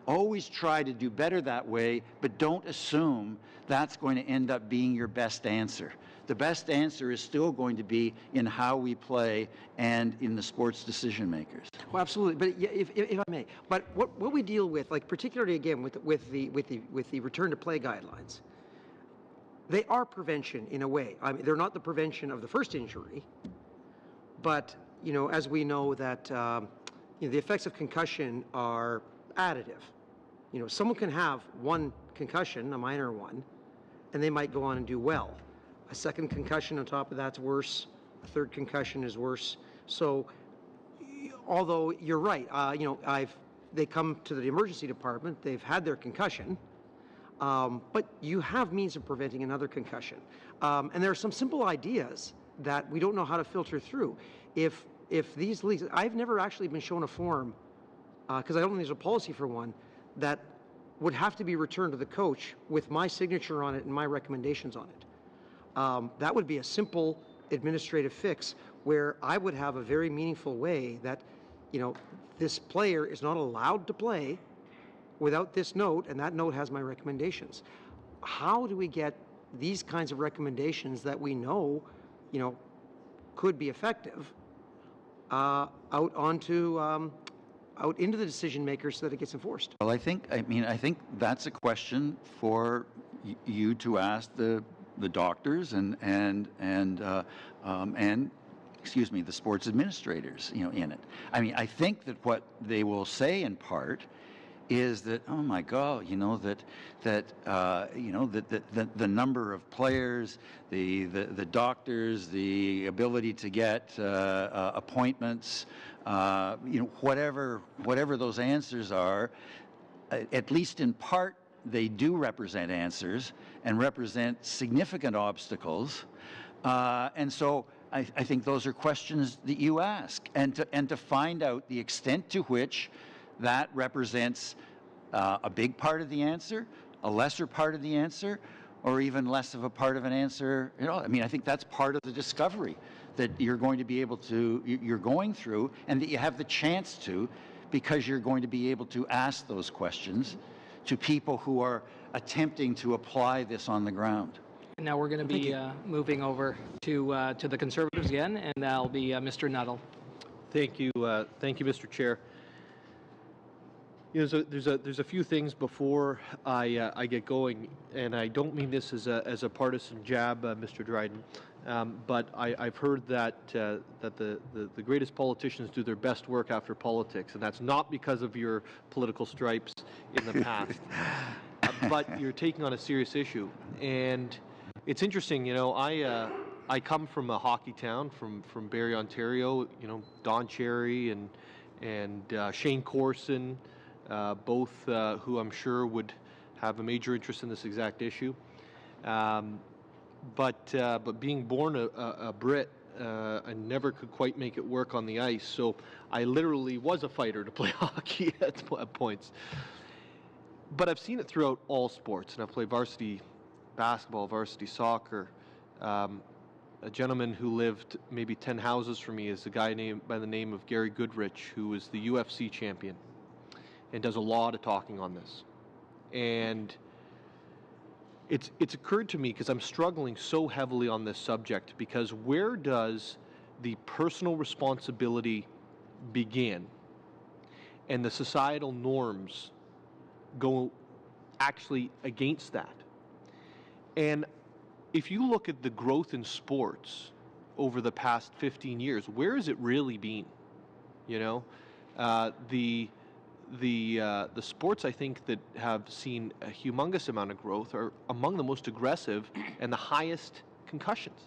always try to do better that way, but don't assume that's going to end up being your best answer. The best answer is still going to be in how we play and in the sports decision makers. Well, absolutely. But if I may, but what we deal with, like particularly again with the return to play guidelines, they are prevention in a way. I mean, they're not the prevention of the first injury, but as we know that the effects of concussion are additive. Someone can have one concussion, a minor one, and they might go on and do well. A second concussion on top of that's worse. A third concussion is worse. So, although you're right, they come to the emergency department, they've had their concussion, but you have means of preventing another concussion. And there are some simple ideas that we don't know how to filter through. If these leagues, I've never actually been shown a form, because I don't think there's a policy for one, that would have to be returned to the coach with my signature on it and my recommendations on it. That would be a simple administrative fix where I would have a very meaningful way that, this player is not allowed to play without this note, and that note has my recommendations. How do we get these kinds of recommendations that we know, could be effective, out into the decision makers so that it gets enforced? Well, I think that's a question for you to ask the doctors and the sports administrators, in it. I think that what they will say in part is that, oh my God, that the number of players, the doctors, the ability to get appointments, whatever those answers are, at least in part, they do represent answers and represent significant obstacles, and so I think those are questions that you ask, and to find out the extent to which that represents a big part of the answer, a lesser part of the answer, or even less of a part of an answer. I think that's part of the discovery that you're going to be able to, you're going through, and that you have the chance to, because you're going to be able to ask those questions to people who are attempting to apply this on the ground. Now we're going to be moving over to the Conservatives again, and that'll be Mr. Nuttall. Thank you, Mr. Chair. There's a few things before I get going, and I don't mean this as a partisan jab, Mr. Dryden, but I've heard that the greatest politicians do their best work after politics, and that's not because of your political stripes in the past, but you're taking on a serious issue. And it's interesting, I come from a hockey town, from Barrie, Ontario. Don Cherry and Shane Corson, both who I'm sure would have a major interest in this exact issue. But being born a Brit, I never could quite make it work on the ice. So I literally was a fighter to play hockey at points. But I've seen it throughout all sports, and I've played varsity basketball, varsity soccer. A gentleman who lived maybe 10 houses from me is a guy by the name of Gary Goodrich, who is the UFC champion and does a lot of talking on this. And it's occurred to me, because I'm struggling so heavily on this subject, because where does the personal responsibility begin and the societal norms go actually against that? And if you look at the growth in sports over the past 15 years, where has it really been? The sports, I think, that have seen a humongous amount of growth are among the most aggressive and the highest concussions.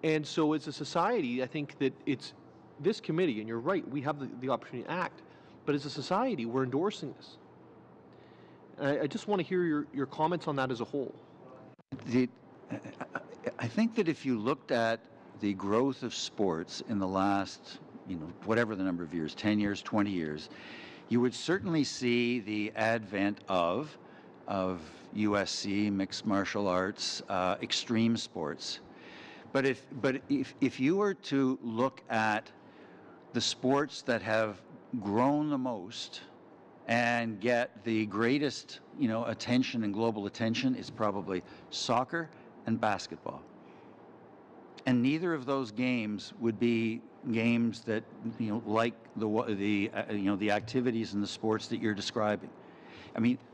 And so as a society, I think that it's this committee, and you're right, we have the opportunity to act, but as a society, we're endorsing this. And I just want to hear your comments on that as a whole. I think that if you looked at the growth of sports in the last, whatever the number of years, 10 years, 20 years, you would certainly see the advent of USC, mixed martial arts, extreme sports. But if you were to look at the sports that have grown the most and get the greatest, attention and global attention, is probably soccer and basketball. And neither of those games would be games that, like the activities and the sports that you're describing.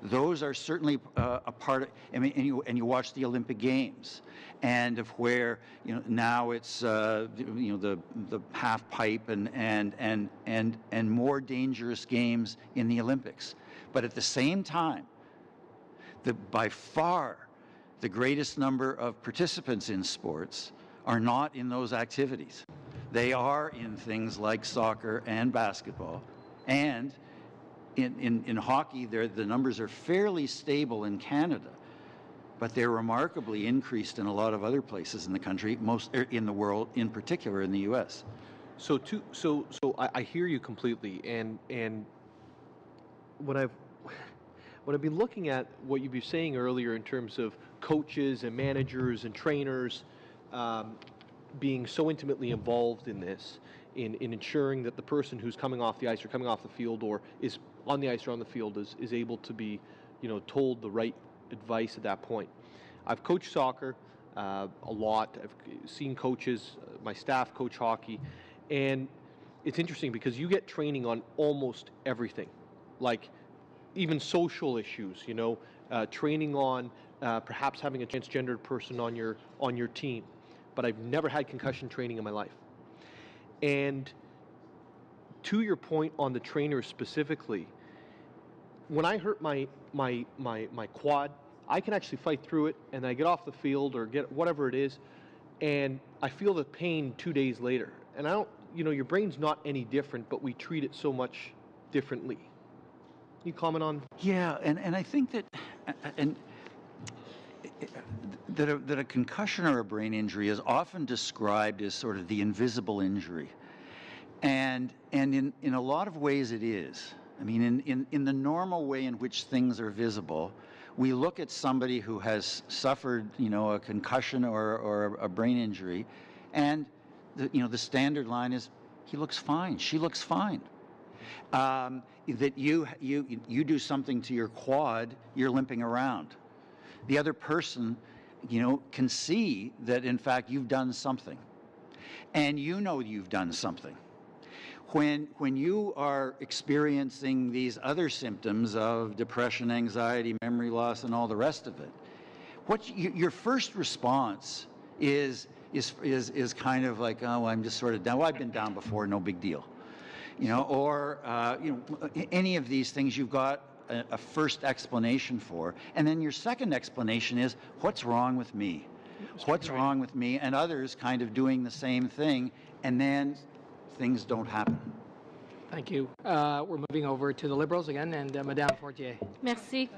Those are certainly a part of. And you watch the Olympic Games, and of where now it's the half pipe and more dangerous games in the Olympics. But at the same time, by far the greatest number of participants in sports are not in those activities. They are in things like soccer and basketball. And in hockey, the numbers are fairly stable in Canada, but they're remarkably increased in a lot of other places in the country, most in the world, in particular in the U.S. So I hear you completely, and when I've been looking at what you were saying earlier in terms of coaches and managers and trainers being so intimately involved in this, in ensuring that the person who's coming off the ice or coming off the field or is on the ice or on the field is able to be, told the right advice at that point. I've coached soccer a lot. I've seen coaches, my staff coach hockey, and it's interesting because you get training on almost everything, like even social issues, training on perhaps having a transgendered person on your team. But I've never had concussion training in my life. And to your point on the trainers specifically, when I hurt my quad, I can actually fight through it, and I get off the field or get whatever it is, and I feel the pain 2 days later. And I don't, your brain's not any different, but we treat it so much differently. Can you comment on? Yeah, and I think that, that a concussion or a brain injury is often described as sort of the invisible injury. And in a lot of ways it is. I mean, in the normal way in which things are visible, we look at somebody who has suffered, a concussion or a brain injury, and the standard line is, he looks fine, she looks fine. That you do something to your quad, you're limping around. The other person, can see that in fact you've done something, and you've done something. When you are experiencing these other symptoms of depression, anxiety, memory loss, and all the rest of it, your first response is kind of like, oh, I'm just sort of down. Well, I've been down before, no big deal, or any of these things you've got a first explanation for, and then your second explanation is, what's wrong with me? What's wrong with me? And others kind of doing the same thing, and then things don't happen. Thank you. We're moving over to the Liberals again, and Madame Fortier. Merci.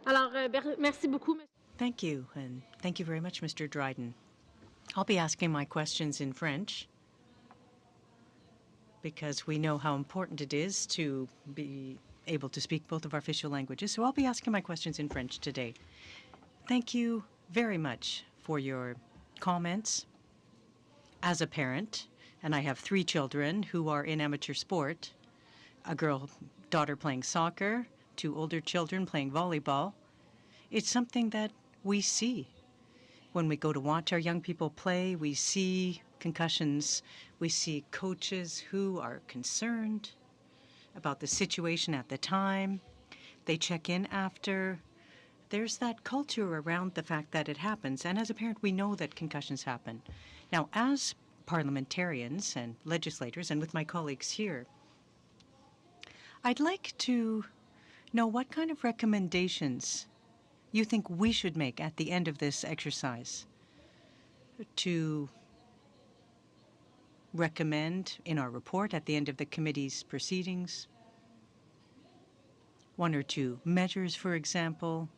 Alors, merci beaucoup. Thank you, and thank you very much, Mr. Dryden. I'll be asking my questions in French because we know how important it is to be able to speak both of our official languages, so I'll be asking my questions in French today. Thank you very much for your comments. As a parent, and I have 3 children who are in amateur sport, a daughter playing soccer, 2 older children playing volleyball, it's something that we see. When we go to watch our young people play, we see concussions, we see coaches who are concerned about the situation at the time. They check in after. There's that culture around the fact that it happens. And as a parent, we know that concussions happen. Now, as parliamentarians and legislators, and with my colleagues here, I'd like to know what kind of recommendations you think we should make at the end of this exercise to recommend in our report at the end of the committee's proceedings. 1 or 2 measures, for example,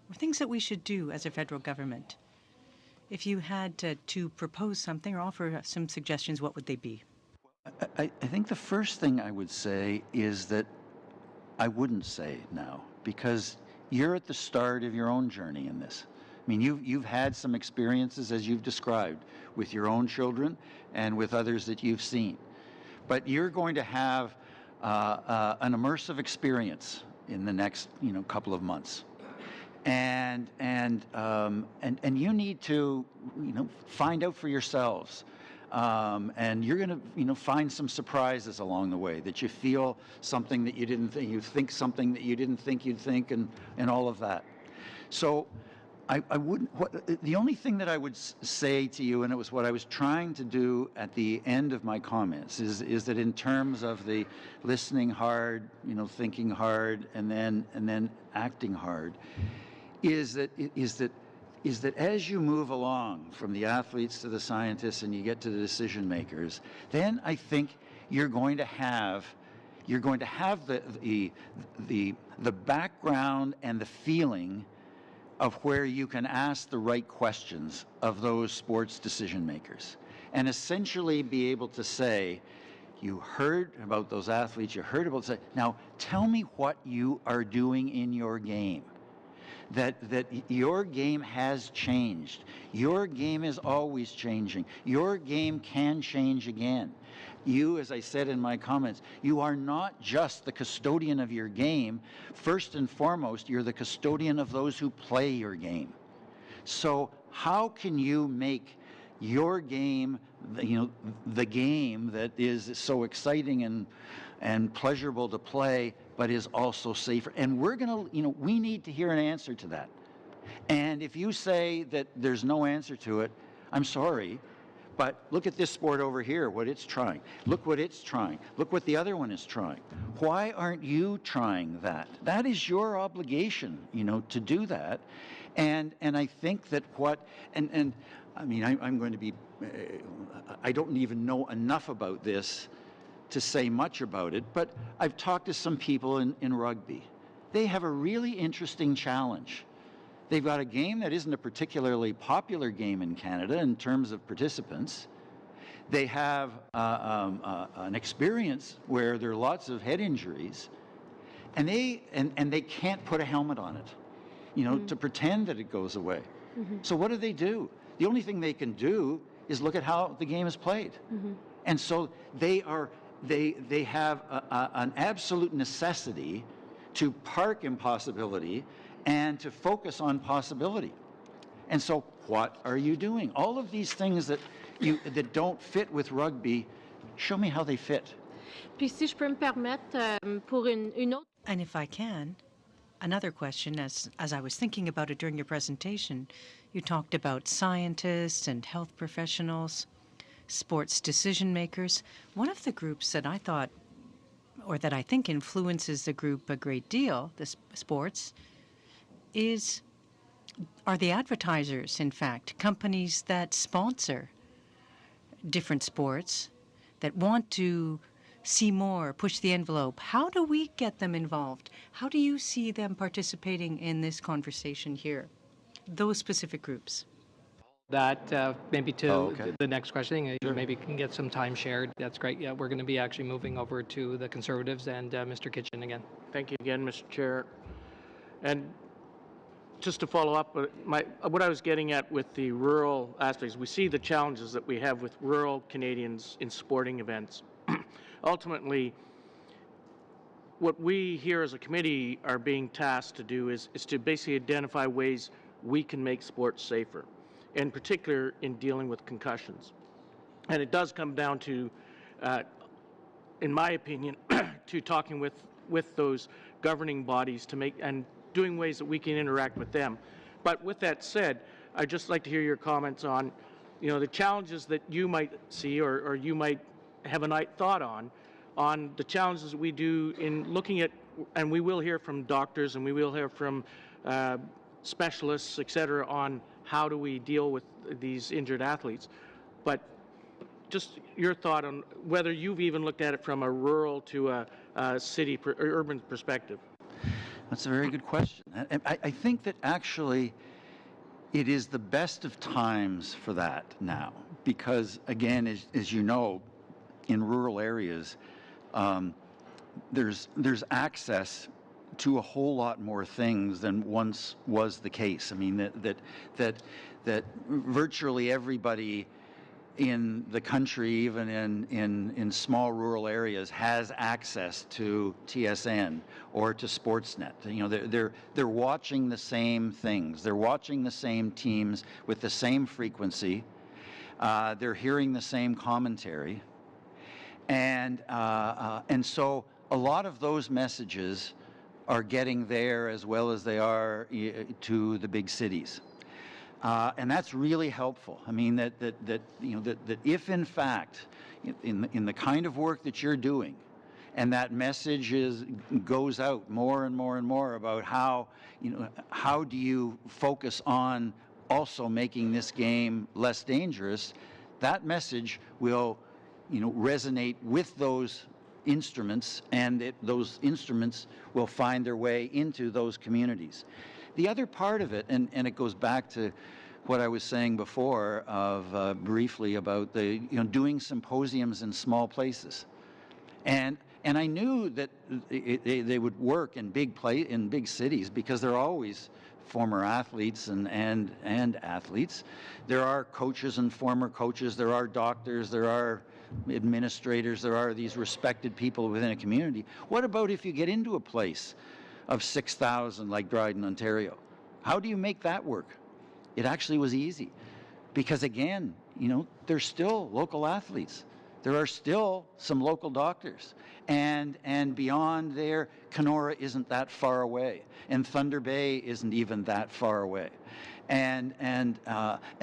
or things that we should do as a federal government. If you had to propose something or offer some suggestions, what would they be? I think the first thing I would say is that I wouldn't say now, because you're at the start of your own journey in this. I mean, you've had some experiences, as you've described, with your own children and with others that you've seen. But you're going to have an immersive experience in the next, couple of months. And you need to, find out for yourselves. And you're going to, find some surprises along the way, that you feel something that you didn't think, you think something that you didn't think you'd think, and all of that. So I wouldn't, the only thing that I would say to you, and it was what I was trying to do at the end of my comments, is that in terms of the listening hard, thinking hard, and then acting hard, is that as you move along from the athletes to the scientists and you get to the decision makers, then I think you're going to have the background and the feeling of where you can ask the right questions of those sports decision makers and essentially be able to say, you heard about those athletes, you heard about, now tell me what you are doing in your game. That your game has changed. Your game is always changing. Your game can change again. You, as I said in my comments, you are not just the custodian of your game. First and foremost, you're the custodian of those who play your game. So how can you make your game, the game that is so exciting and pleasurable to play, but is also safer? And we're going to, we need to hear an answer to that. And if you say that there's no answer to it, I'm sorry, but look at this sport over here, what it's trying. Look what it's trying. Look what the other one is trying. Why aren't you trying that? That is your obligation, to do that. And I think that I mean, I'm going to be, I don't even know enough about this to say much about it, but I've talked to some people in rugby. They have a really interesting challenge. They've got a game that isn't a particularly popular game in Canada in terms of participants. They have an experience where there are lots of head injuries, and they can't put a helmet on it, to pretend that it goes away. So what do? The only thing they can do is look at how the game is played. And so they have an absolute necessity to park impossibility and to focus on possibility. And so what are you doing? All of these things that don't fit with rugby, show me how they fit. Puis si je peux me permettre, pour une autre... And if I can, another question, as I was thinking about it during your presentation, you talked about scientists and health professionals, sports decision makers. One of the groups that I thought, or that I think influences the group a great deal, the sports, are the advertisers, in fact, companies that sponsor different sports, that want to see more, push the envelope. How do we get them involved? How do you see them participating in this conversation here, those specific groups? That maybe to okay. the next question, maybe can get some time shared. That's great. Yeah, we're going to be actually moving over to the Conservatives and Mr. Kitchen again. Thank you again, Mr. Chair. And just to follow up, what I was getting at with the rural aspects, we see the challenges that we have with rural Canadians in sporting events. Ultimately, what we here as a committee are being tasked to do is to basically identify ways we can make sports safer, in particular in dealing with concussions. And it does come down to, in my opinion, to talking with those governing bodies to make and doing ways that we can interact with them. But with that said, I'd just like to hear your comments on, the challenges that you might see or you might have a thought on the challenges that we do in looking at, and we will hear from doctors and we will hear from specialists, et cetera, on how do we deal with these injured athletes. But just your thought on whether you've even looked at it from a rural to a city or urban perspective. That's a very good question. I think that actually it is the best of times for that now, because again, as you know, in rural areas, there's access to a whole lot more things than once was the case. I mean, that virtually everybody in the country, even in small rural areas, has access to TSN or to Sportsnet. They're watching the same things. They're watching the same teams with the same frequency. They're hearing the same commentary, and so a lot of those messages are getting there as well as they are to the big cities. And that's really helpful. I mean, that if in fact, in the kind of work that you're doing, and that message goes out more and more and more about how, how do you focus on also making this game less dangerous. That message will, resonate with those instruments, and those instruments will find their way into those communities. The other part of it, and it goes back to what I was saying before of briefly about the doing symposiums in small places, and I knew that they would work in big cities because they're always former athletes and athletes. There are coaches and former coaches. There are doctors. There are administrators. There are these respected people within a community. What about if you get into a place of 6,000 like Dryden, Ontario? How do you make that work? It actually was easy because, again, there's still local athletes. There are still some local doctors. And beyond there, Kenora isn't that far away. And Thunder Bay isn't even that far away. And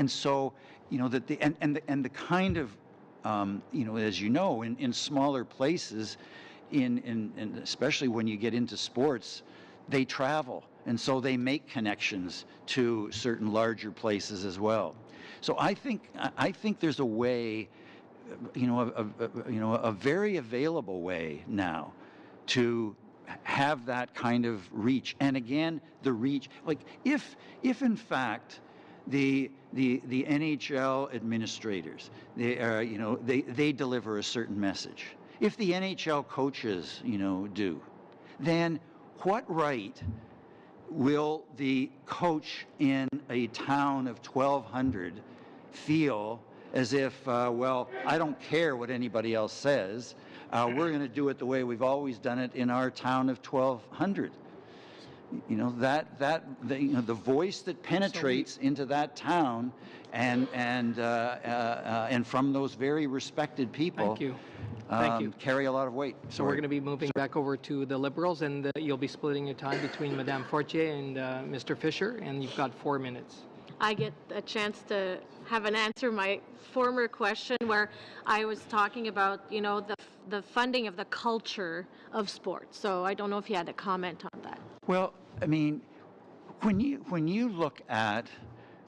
so, the kind of, as you know, in smaller places, in especially when you get into sports, they travel. And so they make connections to certain larger places as well. So I think there's a way, a very available way now to have that kind of reach. And again, the reach, like if in fact the NHL administrators, they deliver a certain message. If the NHL coaches, do, then what right will the coach in a town of 1,200 feel as if, well, I don't care what anybody else says. We're going to do it the way we've always done it in our town of 1,200. The voice that penetrates into that town and from those very respected people. Thank you. Carry a lot of weight. So we're going to be moving back over to the Liberals, and you'll be splitting your time between Madame Fortier and Mr. Fisher, and you've got 4 minutes. I get a chance to have an answer my former question where I was talking about, the funding of the culture of sports. So I don't know if you had a comment on that. Well, I mean, when you look at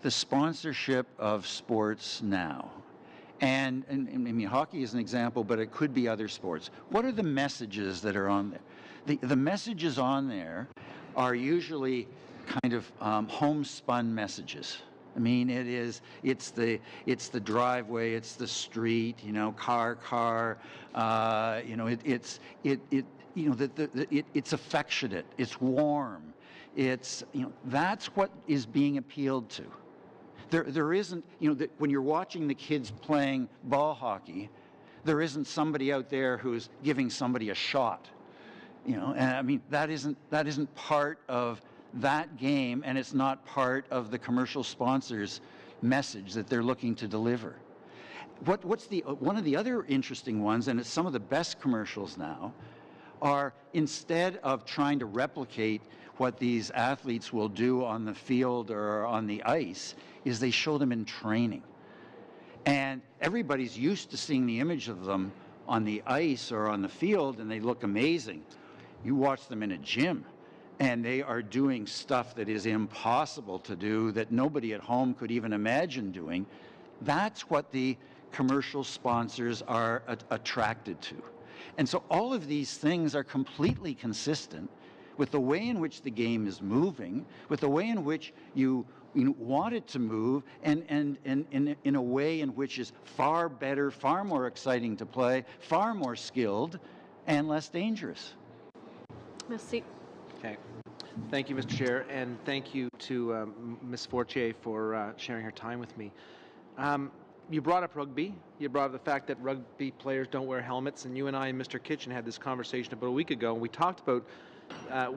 the sponsorship of sports now, and I mean, hockey is an example, but it could be other sports. What are the messages that are on there? The messages on there are usually kind of homespun messages. I mean, it's the driveway, it's the street, car. It's affectionate, it's warm, it's that's what is being appealed to. There isn't, when you're watching the kids playing ball hockey, there isn't somebody out there who's giving somebody a shot. And I mean, that isn't part of that game, and it's not part of the commercial sponsor's message that they're looking to deliver. What's one of the other interesting ones, and it's some of the best commercials now, are instead of trying to replicate what these athletes will do on the field or on the ice, is they show them in training. And everybody's used to seeing the image of them on the ice or on the field, and they look amazing. You watch them in a gym, and they are doing stuff that is impossible to do, that nobody at home could even imagine doing. That's what the commercial sponsors are attracted to. And so all of these things are completely consistent with the way in which the game is moving, with the way in which you want it to move, and in a way in which is far better, far more exciting to play, far more skilled, and less dangerous. Merci. Okay. Thank you, Mr. Chair, and thank you to Ms. Fortier for sharing her time with me. You brought up rugby. You brought up the fact that rugby players don't wear helmets, and you and I and Mr. Kitchen had this conversation about a week ago, and we talked about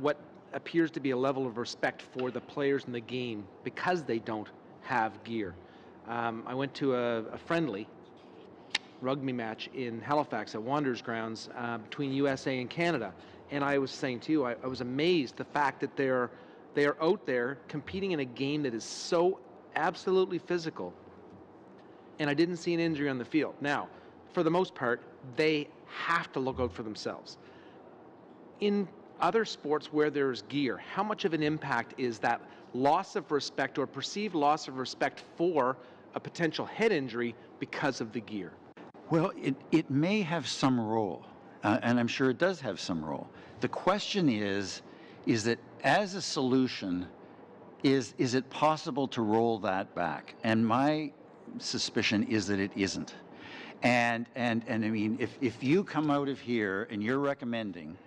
what appears to be a level of respect for the players in the game because they don't have gear. I went to a friendly rugby match in Halifax at Wanderers Grounds between USA and Canada, and I was saying to you, I was amazed the fact that they are out there competing in a game that is so absolutely physical, and I didn't see an injury on the field. Now, for the most part, they have to look out for themselves. in other sports where there's gear, how much of an impact is that loss of respect or perceived loss of respect for a potential head injury because of the gear? Well, it may have some role, and I'm sure it does have some role. The question is that as a solution, is it possible to roll that back? And my suspicion is that it isn't. And I mean, if you come out of here and you're recommending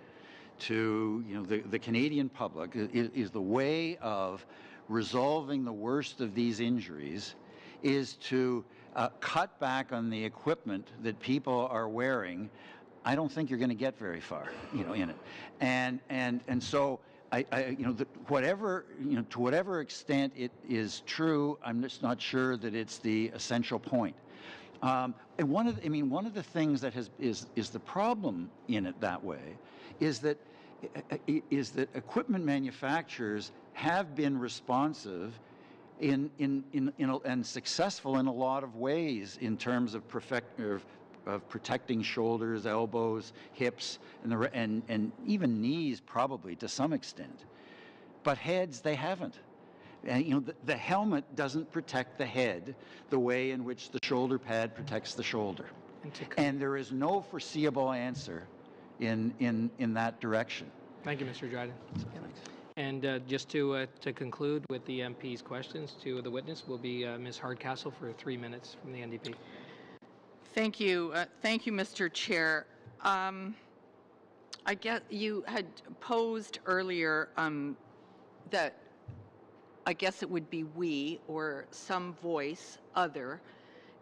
to the Canadian public is the way of resolving the worst of these injuries is to cut back on the equipment that people are wearing, I don't think you're going to get very far, in it. And so whatever, to whatever extent it is true, I'm just not sure that it's the essential point. And one of the things that is the problem in it that way is that equipment manufacturers have been responsive and successful in a lot of ways in terms of protecting shoulders, elbows, hips, and even knees probably to some extent. But heads, they haven't. And the helmet doesn't protect the head the way in which the shoulder pad protects the shoulder. And there is no foreseeable answer in that direction. Thank you, Mr. Dryden. And just to conclude with the MP's questions to the witness will be Ms. Hardcastle for 3 minutes from the NDP. Thank you. Thank you, Mr. Chair. I guess you had posed earlier that I guess it would be we or some voice other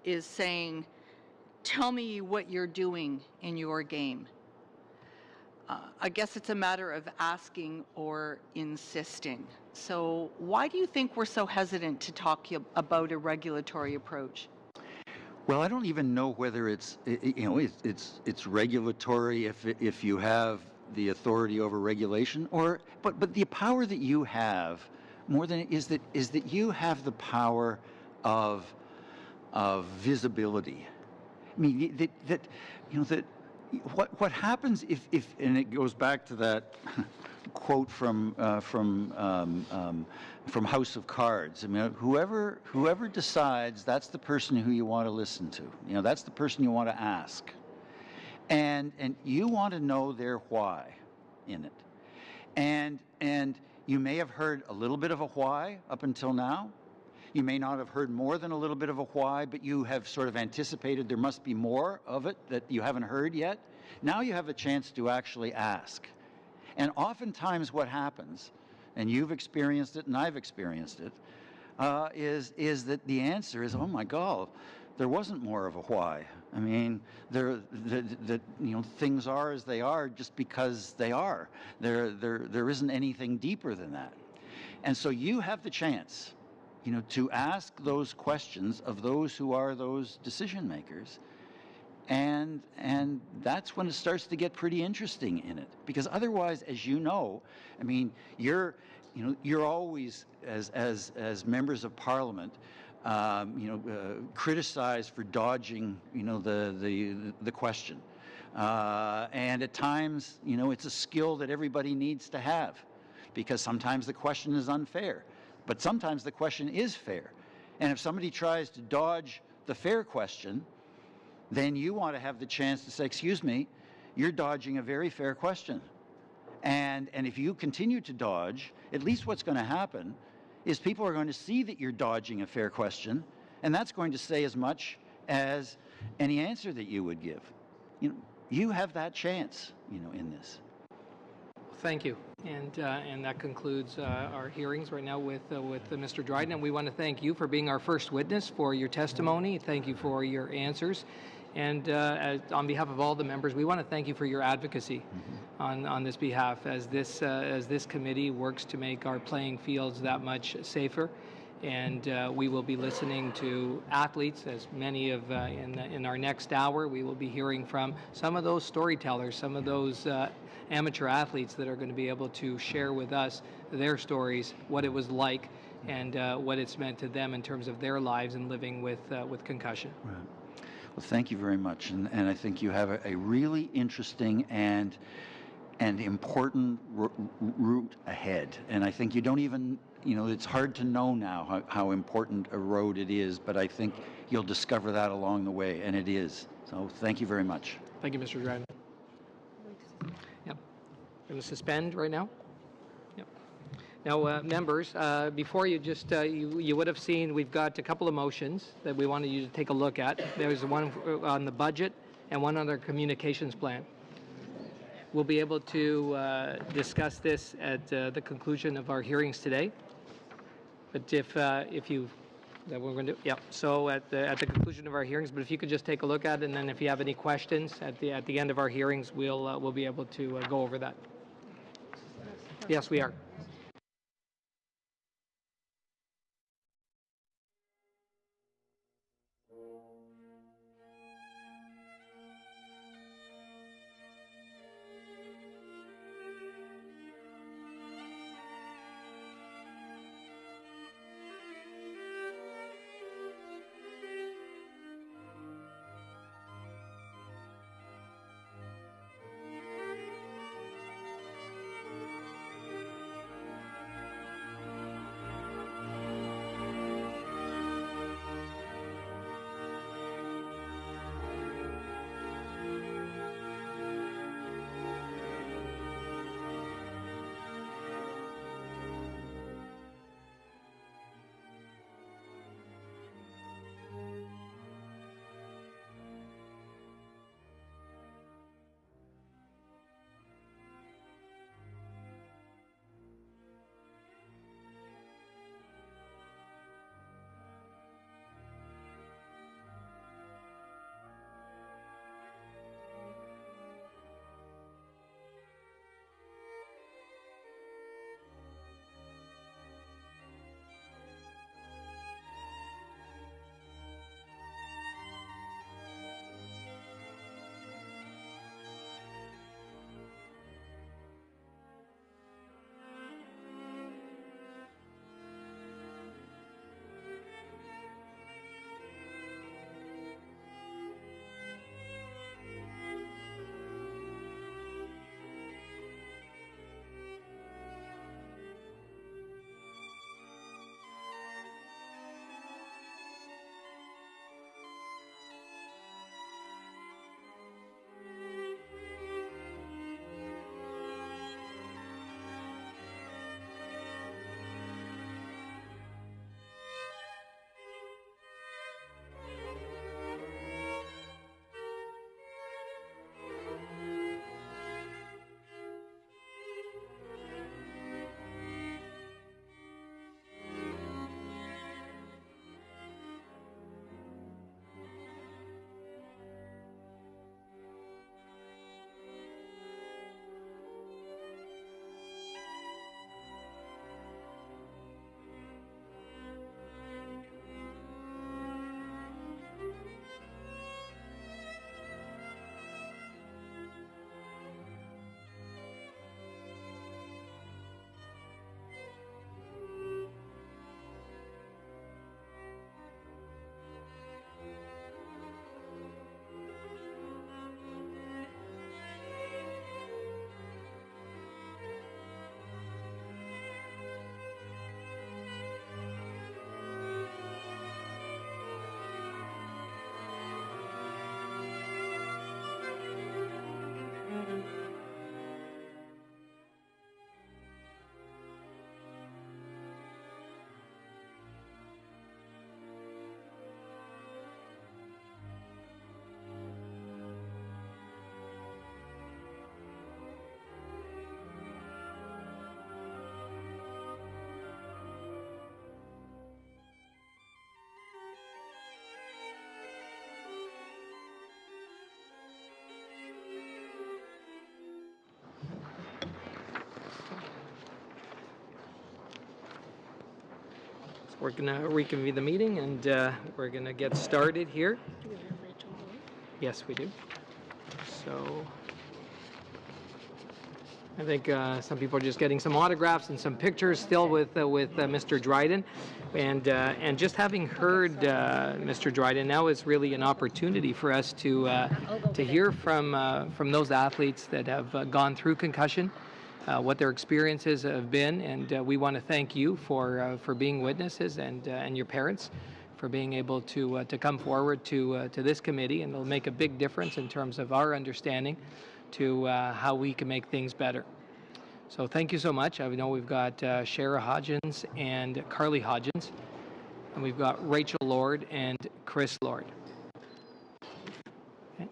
is saying, tell me what you're doing in your game. I guess it's a matter of asking or insisting. So why do you think we're so hesitant to talk about a regulatory approach? Well, I don't even know whether it's regulatory if you have the authority over regulation, but the power that you have more than is that you have the power of visibility. I mean that what happens if and it goes back to that quote from House of Cards. I mean, whoever decides, that's the person who you want to listen to. That's the person you want to ask, and you want to know their why in it, and you may have heard a little bit of a why up until now. You may not have heard more than a little bit of a why, but you have sort of anticipated there must be more of it that you haven't heard yet. Now you have a chance to actually ask. And oftentimes what happens, and you've experienced it and I've experienced it, is that the answer is, oh my God, there wasn't more of a why. I mean, things are as they are just because they are. There isn't anything deeper than that. And so you have the chance, to ask those questions of those who are those decision makers. And that's when it starts to get pretty interesting in it, because otherwise, as you know, I mean, you're always as members of Parliament, criticized for dodging, the question, and at times, it's a skill that everybody needs to have, because sometimes the question is unfair, but sometimes the question is fair, and if somebody tries to dodge the fair question, then you want to have the chance to say, excuse me, you're dodging a very fair question. And if you continue to dodge, at least what's going to happen is people are going to see that you're dodging a fair question, and that's going to say as much as any answer that you would give. You have that chance, in this. Thank you. And that concludes our hearings right now with Mr. Dryden. And we want to thank you for being our first witness, for your testimony. Thank you for your answers. And on behalf of all the members, we want to thank you for your advocacy on this behalf as this committee works to make our playing fields that much safer. And we will be listening to athletes, as many of in our next hour. We will be hearing from some of those storytellers, some of those amateur athletes that are going to be able to share with us their stories, what it was like, and what it's meant to them in terms of their lives and living with concussion. Right. Well, thank you very much, and I think you have a really interesting and and important route ahead. And I think you don't even, it's hard to know now how important a road it is, but I think you'll discover that along the way, and it is. So thank you very much. Thank you, Mr. Dryden. Yep. Going to suspend right now? Yep. Now, members, before you just, you would have seen we've got a couple of motions that we wanted you to take a look at. There's one on the budget and one on our communications plan. We'll be able to discuss this at the conclusion of our hearings today. But if you, that we're going to do, yeah. So at the conclusion of our hearings, but if you could just take a look at it, and then if you have any questions at the end of our hearings, we'll be able to go over that. Yes, we are. We're going to reconvene the meeting, and we're going to get started here. Do we have Rachel Boyd? Yes, we do. So I think some people are just getting some autographs and some pictures still with Mr. Dryden, and just having heard Mr. Dryden, now is really an opportunity for us to hear from those athletes that have gone through concussion, what their experiences have been, and we want to thank you for being witnesses, and your parents for being able to come forward to this committee, and it'll make a big difference in terms of our understanding to how we can make things better. So thank you so much. I know we've got Shara Hodgins and Carly Hodgins, and we've got Rachel Lord and Chris Lord. Okay.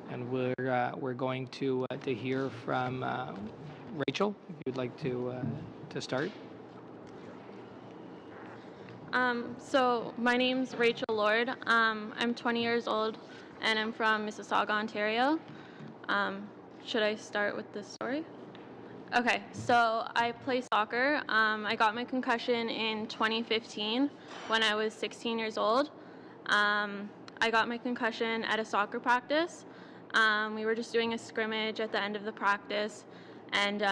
And we're going to hear from Rachel, if you'd like to start. So my name's Rachel Lord. I'm 20 years old, and I'm from Mississauga, Ontario. Should I start with this story? Okay, so I play soccer. I got my concussion in 2015 when I was 16 years old. I got my concussion at a soccer practice. We were just doing a scrimmage at the end of the practice, and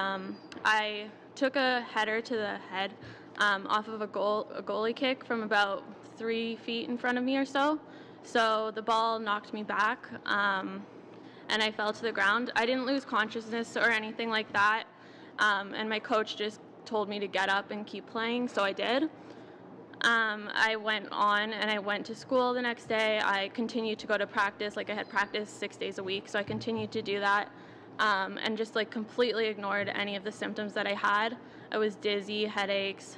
I took a header to the head off of a goalie kick from about 3 feet in front of me or so. So the ball knocked me back, and I fell to the ground. I didn't lose consciousness or anything like that, and my coach just told me to get up and keep playing, so I did. I went on and I went to school the next day. I continued to go to practice. Like, I had practice 6 days a week, so I continued to do that, and just like completely ignored any of the symptoms that I had. I was dizzy, headaches,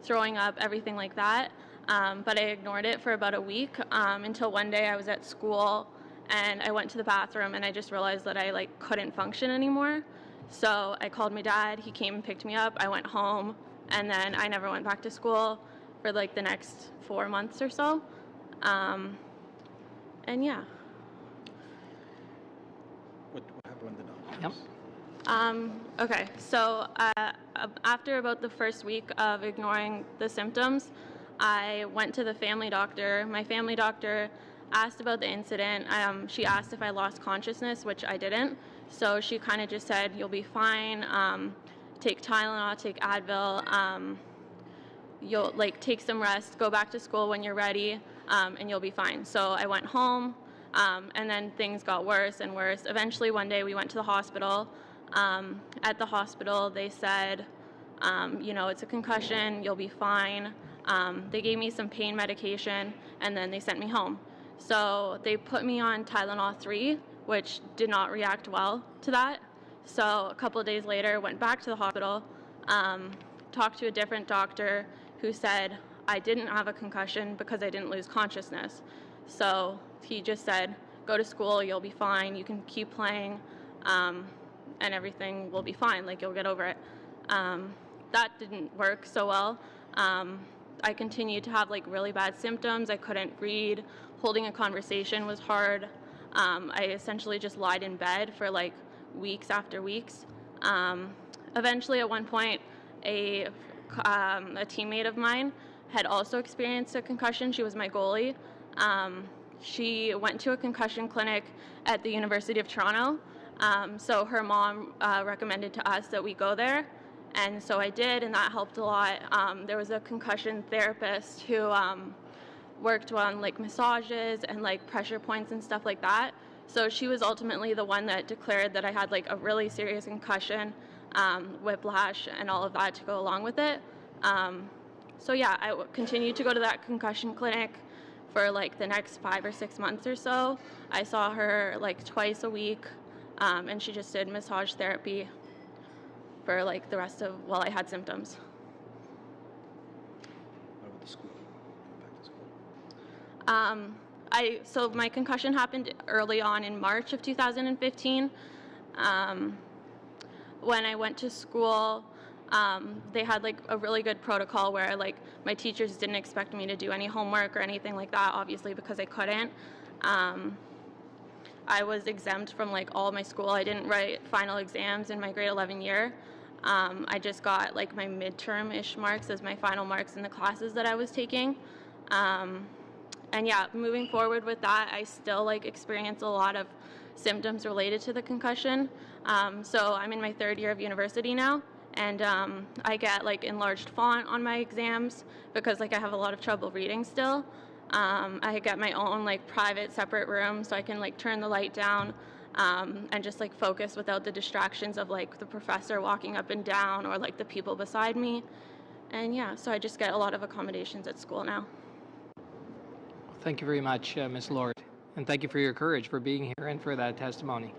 throwing up, everything like that. But I ignored it for about a week until one day I was at school and I went to the bathroom and I just realized that I like couldn't function anymore. So I called my dad. He came and picked me up. I went home, and then I never went back to school for like the next 4 months or so. And yeah. What happened when the doctors? Yep. Okay, so after about the first week of ignoring the symptoms, I went to the family doctor. My family doctor asked about the incident. She asked if I lost consciousness, which I didn't. So she kind of just said, you'll be fine. Take Tylenol, take Advil. You'll like take some rest, go back to school when you're ready, and you'll be fine. So I went home, and then things got worse and worse. Eventually one day we went to the hospital. At the hospital they said, it's a concussion, you'll be fine. They gave me some pain medication, and then they sent me home. So they put me on Tylenol 3, which did not react well to that. So a couple of days later, went back to the hospital, talked to a different doctor who said I didn't have a concussion because I didn't lose consciousness. So he just said, go to school, you'll be fine, you can keep playing, and everything will be fine, like you'll get over it. That didn't work so well. I continued to have like really bad symptoms. I couldn't read. Holding a conversation was hard. I essentially just lied in bed for like weeks after weeks. Eventually, at one point, a teammate of mine had also experienced a concussion. She was my goalie. She went to a concussion clinic at the University of Toronto. So her mom recommended to us that we go there. And so I did, and that helped a lot. There was a concussion therapist who worked on like massages and like pressure points and stuff like that. So she was ultimately the one that declared that I had like a really serious concussion, whiplash, and all of that to go along with it. So yeah, I continued to go to that concussion clinic for like the next 5 or 6 months or so. I saw her like twice a week, and she just did massage therapy for like the rest of while I had symptoms. What about the school? Back to school? So my concussion happened early on in March of 2015. When I went to school, they had like a really good protocol where like my teachers didn't expect me to do any homework or anything like that, obviously because I couldn't. I was exempt from like all my school. I didn't write final exams in my grade 11 year. I just got like my midterm-ish marks as my final marks in the classes that I was taking. And yeah, moving forward with that, I still like experience a lot of symptoms related to the concussion. So I'm in my 3rd year of university now, and I get like enlarged font on my exams because like I have a lot of trouble reading still. I get my own like private separate room so I can like turn the light down and just like focus without the distractions of like the professor walking up and down or like the people beside me. And yeah, so I just get a lot of accommodations at school now. Thank you very much, Ms. Lord. And thank you for your courage for being here and for that testimony.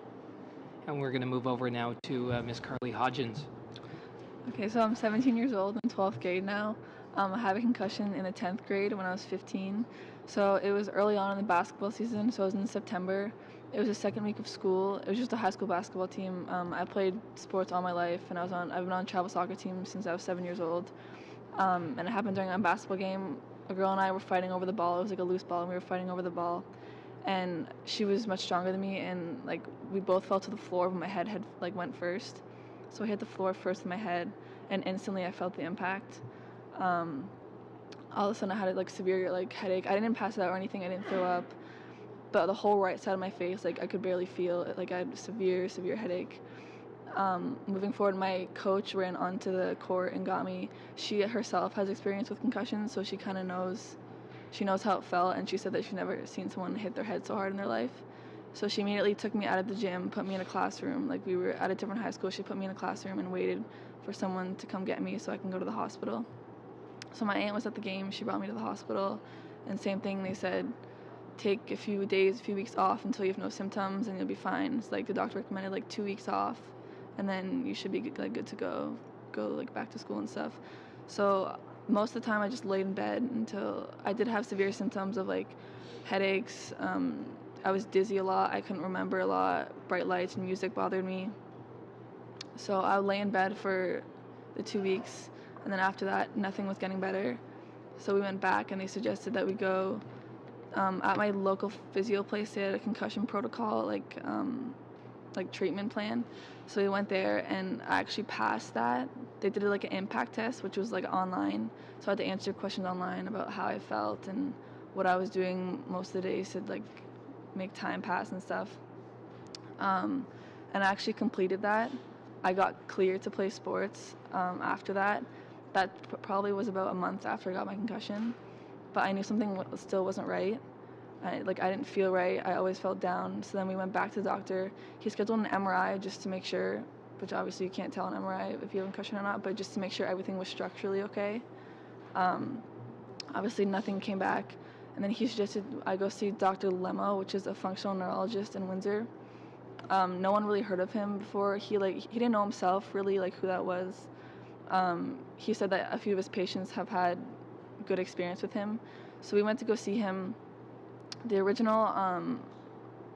And we're going to move over now to Ms. Carly Hodgins. Okay, so I'm 17 years old, in 12th grade now. I had a concussion in the 10th grade when I was 15. So it was early on in the basketball season, so it was in September. It was the 2nd week of school. It was just a high school basketball team. I played sports all my life, and I've been on a travel soccer team since I was 7 years old. And it happened during a basketball game. A girl and I were fighting over the ball. It was like a loose ball, and we were fighting over the ball. And she was much stronger than me, and like we both fell to the floor when my head had like went first. So I hit the floor first with my head, and instantly I felt the impact. All of a sudden I had like severe like headache. I didn't pass out or anything. I didn't throw up, but the whole right side of my face, like I could barely feel it. Like I had severe headache. Moving forward, my coach ran onto the court and got me. She herself has experience with concussions, so she kind of knows. She knows how it felt, and she said that she's never seen someone hit their head so hard in their life. So she immediately took me out of the gym, put me in a classroom. Like we were at a different high school. She put me in a classroom and waited for someone to come get me so I can go to the hospital. So my aunt was at the game. She brought me to the hospital, and same thing. They said, take a few weeks off until you have no symptoms, and you'll be fine. It's like the doctor recommended like 2 weeks off, and then you should be like good to go like back to school and stuff. So most of the time I just laid in bed until I did have severe symptoms of like headaches. I was dizzy a lot. I couldn't remember a lot. Bright lights and music bothered me. So I would lay in bed for the 2 weeks, and then after that, nothing was getting better. So we went back, and they suggested that we go at my local physio place. They had a concussion protocol, like treatment plan. So we went there, and I actually passed that. They did like an impact test, which was like online. So I had to answer questions online about how I felt and what I was doing most of the days to like make time pass and stuff. And I actually completed that. I got cleared to play sports after that. That probably was about a month after I got my concussion. But I knew something still wasn't right. I didn't feel right. I always felt down. So then we went back to the doctor. He scheduled an MRI just to make sure, which obviously you can't tell an MRI if you have a concussion or not, but just to make sure everything was structurally okay. Obviously nothing came back. And then he suggested I go see Dr. Lemo, which is a functional neurologist in Windsor. No one really heard of him before. He didn't know himself really like who that was. He said that a few of his patients have had good experience with him. So we went to go see him. The original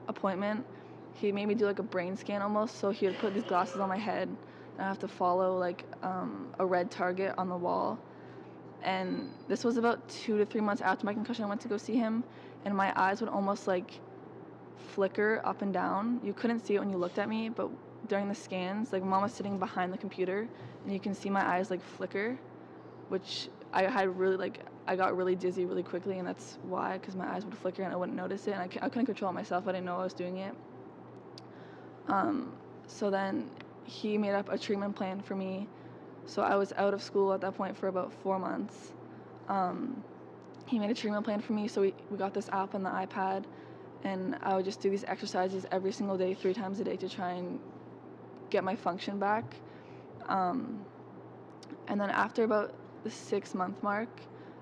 appointment, he made me do like a brain scan almost. So he would put these glasses on my head, and I have to follow like a red target on the wall. And this was about 2 to 3 months after my concussion. I went to go see him, and my eyes would almost like flicker up and down. You couldn't see it when you looked at me, but during the scans, like Mom was sitting behind the computer, and you can see my eyes like flicker, which I got really dizzy really quickly, and that's why, because my eyes would flicker and I wouldn't notice it, and I couldn't control it myself. I didn't know I was doing it. So then he made up a treatment plan for me. So I was out of school at that point for about 4 months. He made a treatment plan for me, so we got this app on the iPad, and I would just do these exercises every single day, 3 times a day, to try and get my function back. And then after about the 6-month mark,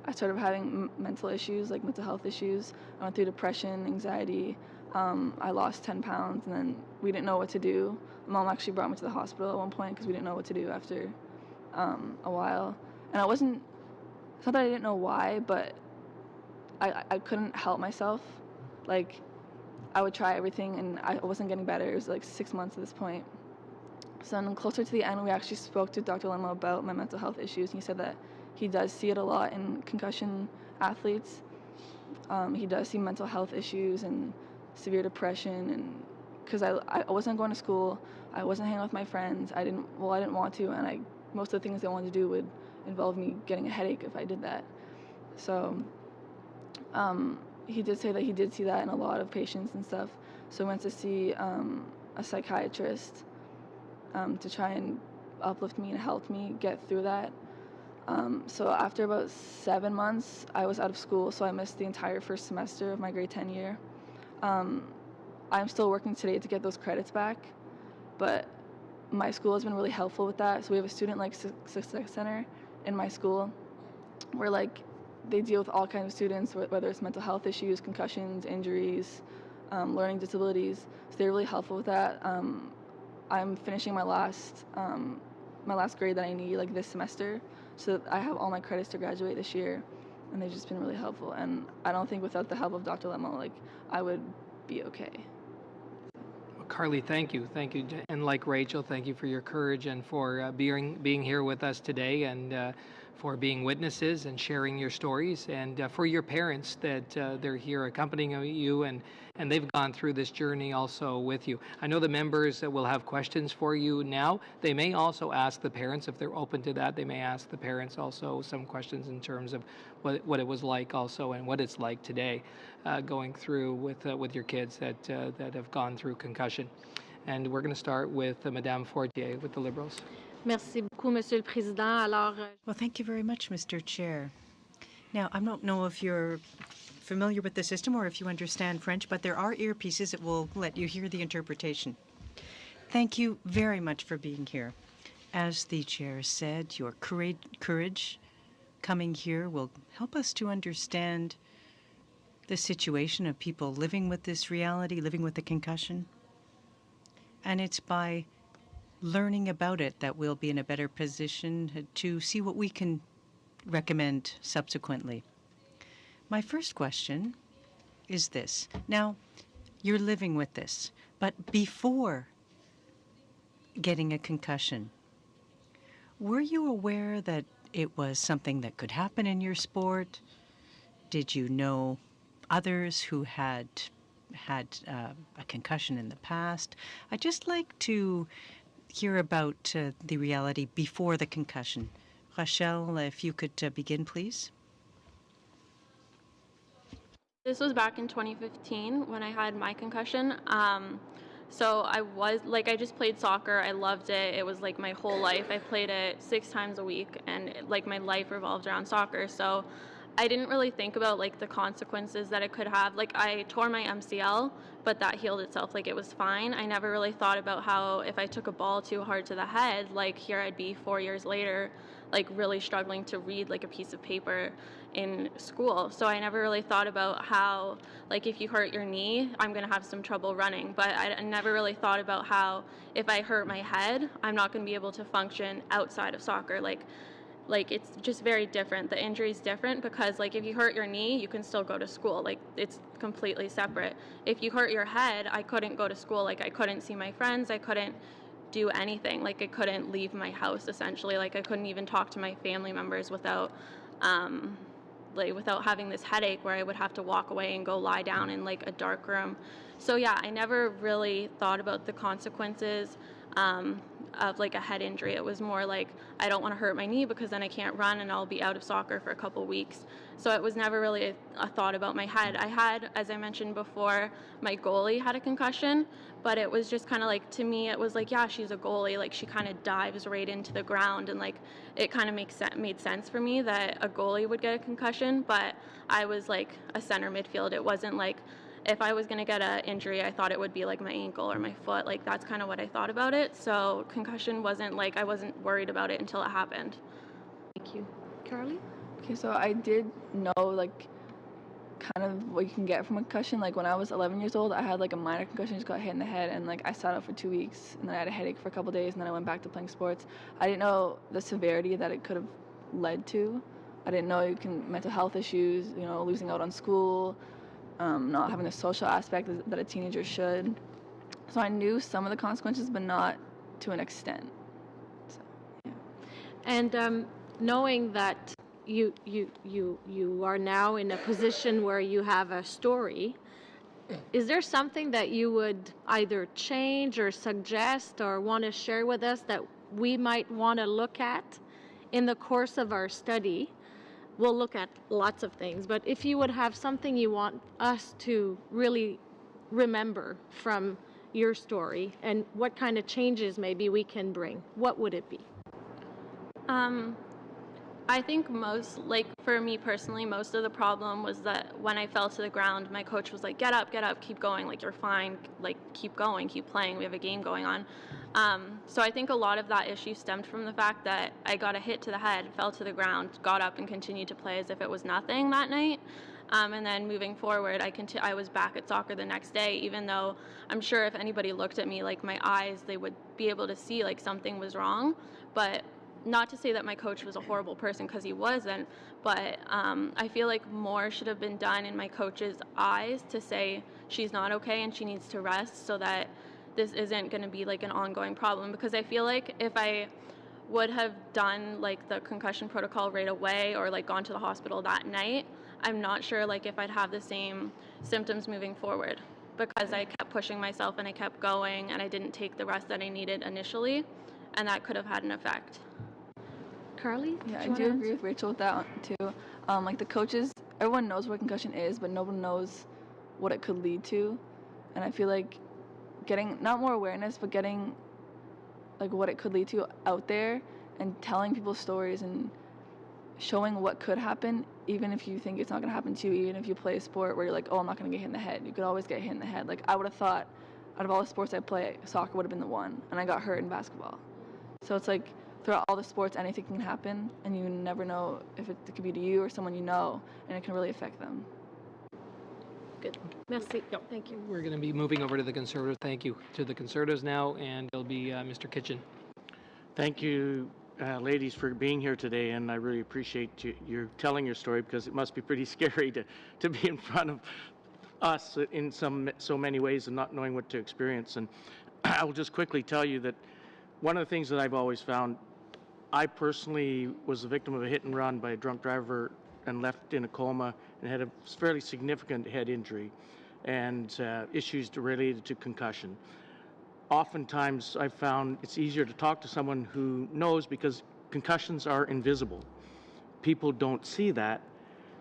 I started having mental issues, like mental health issues. I went through depression, anxiety. I lost 10 pounds, and then we didn't know what to do. Mom actually brought me to the hospital at one point because we didn't know what to do after a while. And it's not that I didn't know why, but I couldn't help myself. Like, I would try everything, and I wasn't getting better. It was like 6 months at this point. So then closer to the end, we actually spoke to Dr. Lemo about my mental health issues, and he said that he does see it a lot in concussion athletes. He does see mental health issues and severe depression, and because I wasn't going to school, I wasn't hanging out with my friends. I didn't want to, and most of the things I wanted to do would involve me getting a headache if I did that. So he did say that he did see that in a lot of patients and stuff. So I went to see a psychiatrist to try and uplift me and help me get through that. So after about 7 months, I was out of school, so I missed the entire first semester of my grade 10 year. I'm still working today to get those credits back, but my school has been really helpful with that. So we have a student success center in my school where they deal with all kinds of students, whether it's mental health issues, concussions, injuries, learning disabilities. So they're really helpful with that. I'm finishing my last grade that I need this semester, so that I have all my credits to graduate this year, and they've just been really helpful. And I don't think without the help of Dr. Lemo, I would be okay. Well, Carly, thank you, and like Rachel, thank you for your courage and for being here with us today, and for being witnesses and sharing your stories, and for your parents that they're here accompanying you, and they've gone through this journey also with you. I know the members will have questions for you now. They may also ask the parents, if they're open to that, they may ask the parents also some questions in terms of what it was like also, and what it's like today going through with your kids that have gone through concussion. And we're going to start with Madame Fortier with the Liberals. Merci beaucoup, Monsieur le Président. Alors, Well, thank you very much, Mr. Chair. Now, I don't know if you're familiar with the system or if you understand French, but there are earpieces that will let you hear the interpretation. Thank you very much for being here. As the chair said, your courage coming here will help us to understand the situation of people living with this reality, living with the concussion. And it's by learning about it that we'll be in a better position to see what we can recommend subsequently. My first question is this. Now, you're living with this, but before getting a concussion, were you aware that it was something that could happen in your sport? Did you know others who had a concussion in the past? I'd just like to hear about the reality before the concussion. Rachel, if you could begin, please. This was back in 2015 when I had my concussion. So I just played soccer. I loved it. It was my whole life. I played it 6 times a week, and my life revolved around soccer. So I didn't really think about the consequences that it could have. I tore my MCL, but that healed itself. It was fine. I never really thought about how if I took a ball too hard to the head, here I'd be 4 years later, really struggling to read a piece of paper in school. So I never really thought about how if you hurt your knee, I'm going to have some trouble running. But I never really thought about how if I hurt my head, I'm not going to be able to function outside of soccer. It's just very different. The injury is different because if you hurt your knee, you can still go to school. It's completely separate. If you hurt your head, I couldn't go to school. I couldn't see my friends. I couldn't do anything. I couldn't leave my house essentially. I couldn't even talk to my family members without having this headache where I would have to walk away and go lie down in a dark room. So yeah, I never really thought about the consequences of a head injury. It was more I don't want to hurt my knee because then I can't run and I'll be out of soccer for a couple weeks. So it was never really a thought about my head. I had, as I mentioned before, my goalie had a concussion, but it was just kind of to me, it was yeah, she's a goalie. She kind of dives right into the ground, and it kind of made sense for me that a goalie would get a concussion, but I was a center midfield. It wasn't if I was going to get an injury, I thought it would be my ankle or my foot. That's kind of what I thought about it. So concussion wasn't I wasn't worried about it until it happened. thank you. Carly? Okay, so I did know kind of what you can get from a concussion. When I was 11 years old, I had a minor concussion, just got hit in the head, and I sat out for 2 weeks, and then I had a headache for a couple days, and then I went back to playing sports. I didn't know the severity that it could have led to. I didn't know mental health issues, losing out on school, not having the social aspect that a teenager should. So I knew some of the consequences, but not to an extent. So, yeah. And knowing that you are now in a position where you have a story, is there something that you would either change or suggest or want to share with us that we might want to look at in the course of our study? We'll look at lots of things, but if you would have something you want us to really remember from your story, and what kind of changes maybe we can bring? What would it be? I think for me personally, most of the problem was that when I fell to the ground, my coach was like, get up, keep going, like, you're fine, like, keep going, keep playing, we have a game going on. So I think a lot of that issue stemmed from the fact that I got a hit to the head, fell to the ground, got up and continued to play as if it was nothing that night. And then moving forward, I was back at soccer the next day, even though I'm sure if anybody looked at me, like, my eyes, they would be able to see, like, something was wrong. But not to say that my coach was a horrible person, because he wasn't, but I feel like more should have been done in my coach's eyes to say she's not okay and she needs to rest, so that this isn't going to be like an ongoing problem. Because I feel like if I would have done like the concussion protocol right away, or like gone to the hospital that night, I'm not sure like if I'd have the same symptoms moving forward, because I kept pushing myself and I kept going and I didn't take the rest that I needed initially, and that could have had an effect. Carly? Yeah, I do agree with Rachel with that one, too. Like the coaches, everyone knows what concussion is, but no one knows what it could lead to. And I feel like getting, not more awareness, but getting like what it could lead to out there, and telling people stories and showing what could happen, even if you think it's not going to happen to you, even if you play a sport where you're like, oh, I'm not going to get hit in the head. You could always get hit in the head. Like, I would have thought out of all the sports I play, soccer would have been the one, and I got hurt in basketball. So it's like, throughout all the sports, anything can happen, and you never know if it could be to you or someone you know, and it can really affect them. Good. Merci. Yep. Thank you. We're going to be moving over to the Conservatives. Thank you to the Conservatives now, and it'll be Mr. Kitchen. Thank you, ladies, for being here today, and I really appreciate you telling your story, because it must be pretty scary to be in front of us in so many ways and not knowing what to experience. And I will just quickly tell you that one of the things that I've always found, I personally was a victim of a hit and run by a drunk driver and left in a coma and had a fairly significant head injury and issues related to concussion. Oftentimes I've found it's easier to talk to someone who knows, because concussions are invisible. People don't see that,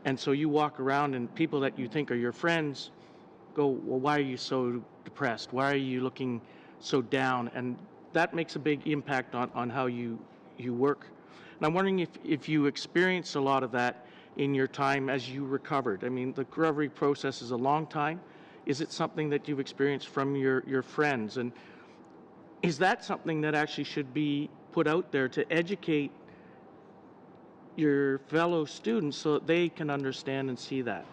and so you walk around and people that you think are your friends go, well, why are you so depressed? Why are you looking so down? And that makes a big impact on how you work. And I'm wondering if you experienced a lot of that in your time as you recovered. I mean, the recovery process is a long time. Is it something that you've experienced from your friends? And is that something that actually should be put out there to educate your fellow students so that they can understand and see that?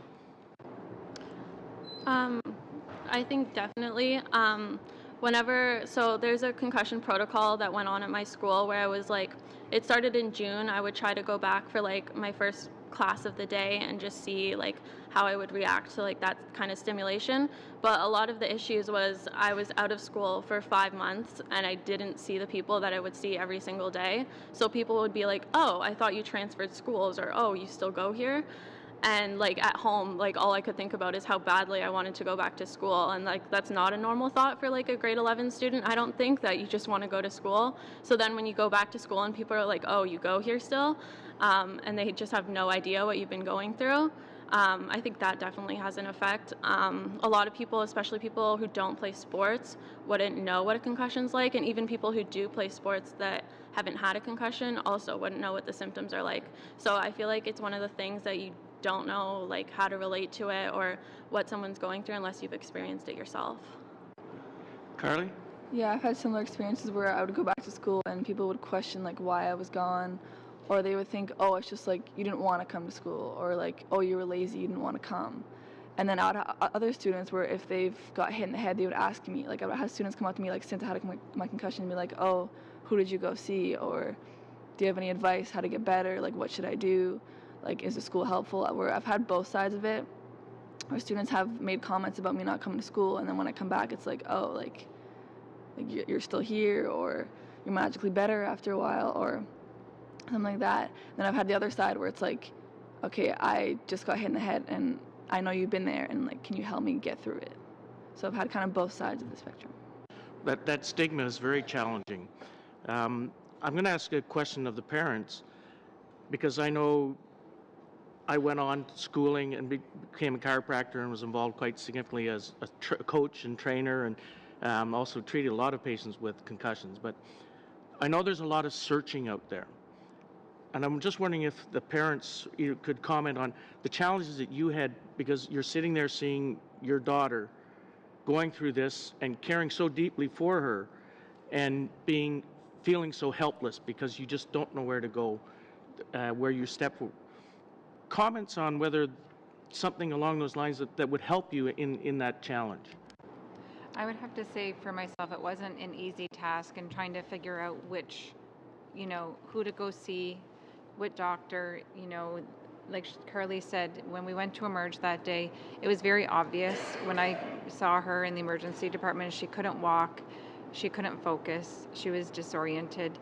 I think definitely. So there's a concussion protocol that went on at my school where I was like, it started in June. I would try to go back for like my first class of the day and just see like how I would react to like that kind of stimulation. But a lot of the issues was I was out of school for 5 months and I didn't see the people that I would see every single day. So people would be like, oh, I thought you transferred schools, or oh, you still go here? And like at home, like all I could think about is how badly I wanted to go back to school. And like that's not a normal thought for like a grade 11 student. I don't think that you just want to go to school. So then when you go back to school and people are like, oh, you go here still? And they just have no idea what you've been going through. I think that definitely has an effect. A lot of people, especially people who don't play sports, wouldn't know what a concussion's like. And even people who do play sports that haven't had a concussion also wouldn't know what the symptoms are like. So I feel like it's one of the things that you don't know like how to relate to it or what someone's going through unless you've experienced it yourself. Carly? Yeah, I've had similar experiences where I would go back to school and people would question like why I was gone, or they would think, oh, it's just like you didn't want to come to school, or like, oh, you were lazy, you didn't want to come. And then I would have other students where if they've got hit in the head, they would ask me, like I would have students come up to me like since I had my concussion and be like, oh, who did you go see, or do you have any advice how to get better, like what should I do? Like, is the school helpful? Where I've had both sides of it, where students have made comments about me not coming to school, and then when I come back, it's like, oh, like you're still here, or you're magically better after a while, or something like that. Then I've had the other side where it's like, okay, I just got hit in the head, and I know you've been there, and like, can you help me get through it? So I've had kind of both sides of the spectrum. That stigma is very challenging. I'm going to ask a question of the parents, because I know I went on schooling and became a chiropractor and was involved quite significantly as a coach and trainer, and also treated a lot of patients with concussions. But I know there's a lot of searching out there. And I'm just wondering if the parents could comment on the challenges that you had, because you're sitting there seeing your daughter going through this and caring so deeply for her and feeling so helpless because you just don't know where to go, where you step. Comments on whether something along those lines that would help you in that challenge. I would have to say for myself, it wasn't an easy task in trying to figure out which, who to go see, what doctor, like Carly said, when we went to Emerge that day, it was very obvious when I saw her in the emergency department. She couldn't walk, she couldn't focus, she was disoriented.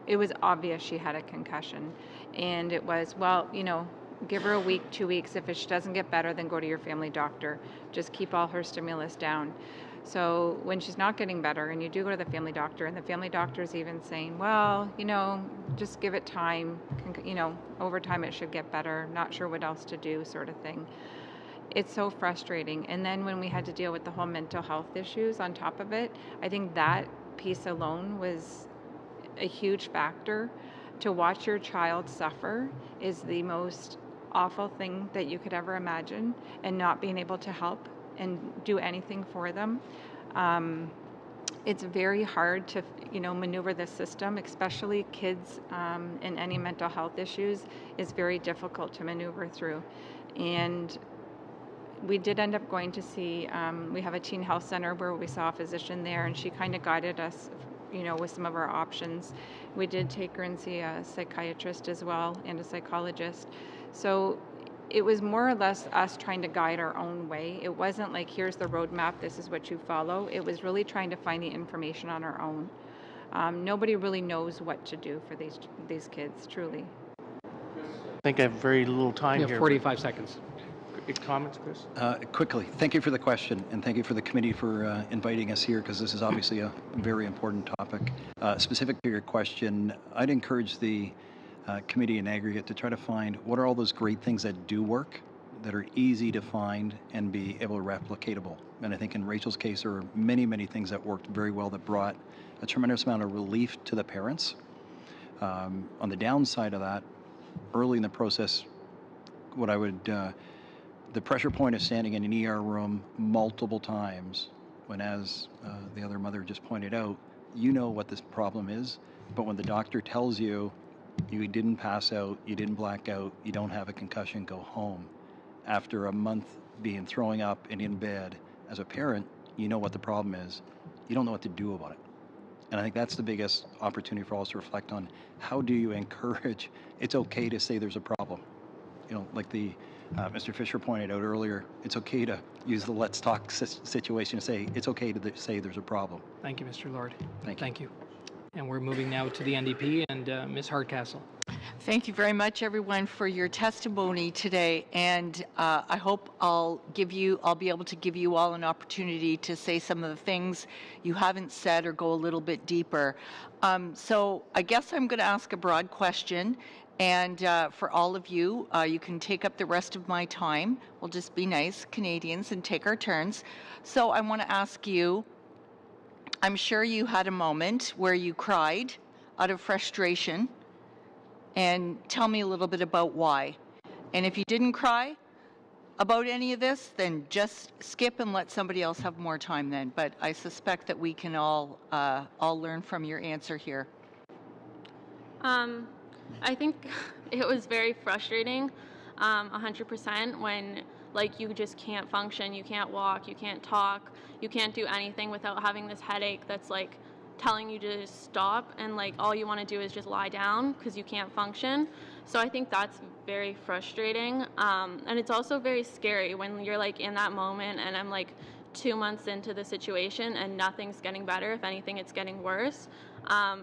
It was obvious she had a concussion. And it was, well, give her a week, 2 weeks. If she doesn't get better, then go to your family doctor. Just keep all her stimulus down. So when she's not getting better and you do go to the family doctor, and the family doctor is even saying, well, just give it time. Over time it should get better. Not sure what else to do, sort of thing. It's so frustrating. And then when we had to deal with the whole mental health issues on top of it, I think that piece alone was a huge factor. To watch your child suffer is the most awful thing that you could ever imagine, and not being able to help and do anything for them. It's very hard to, maneuver the system, especially kids in any mental health issues is very difficult to maneuver through. And we did end up going to see, we have a teen health center where we saw a physician there, and she kind of guided us with some of our options. We did take her and see a psychiatrist as well and a psychologist. So it was more or less us trying to guide our own way. It wasn't like, here's the roadmap, this is what you follow. It was really trying to find the information on our own. Nobody really knows what to do for these kids, truly. I think I have very little time here. 45 seconds. Comments, Chris? Quickly, thank you for the question, and thank you for the committee for inviting us here, because this is obviously a very important topic. Specific to your question, I'd encourage the committee in aggregate to try to find what are all those great things that do work, that are easy to find and be able to replicatable. And I think in Rachel's case, there are many, many things that worked very well that brought a tremendous amount of relief to the parents. On the downside of that, early in the process, what I would the pressure point of standing in an ER room multiple times when, as the other mother just pointed out, you know what this problem is, but when the doctor tells you you didn't pass out, you didn't black out, you don't have a concussion, go home. After a month being throwing up and in bed, as a parent, you know what the problem is. You don't know what to do about it. And I think that's the biggest opportunity for us to reflect on, how do you encourage, it's okay to say there's a problem. Like the Mr. Fisher pointed out earlier, it's okay to use the let's talk situation to say it's okay to say there's a problem. Thank you, Mr. Lord. Thank you. And we're moving now to the NDP and Ms. Hardcastle. Thank you very much, everyone, for your testimony today. And I hope I'll be able to give you all an opportunity to say some of the things you haven't said or go a little bit deeper. So I guess I'm going to ask a broad question. And for all of you, you can take up the rest of my time. We'll just be nice Canadians and take our turns. So I want to ask you, I'm sure you had a moment where you cried out of frustration, and tell me a little bit about why. And if you didn't cry about any of this, then just skip and let somebody else have more time then. But I suspect that we can all learn from your answer here. I think it was very frustrating, 100%, when you just can't function, you can't walk, you can't talk, you can't do anything without having this headache that's telling you to just stop, and all you want to do is just lie down because you can't function. So I think that's very frustrating, and it's also very scary when you're in that moment, and I'm 2 months into the situation and nothing's getting better. If anything, it's getting worse.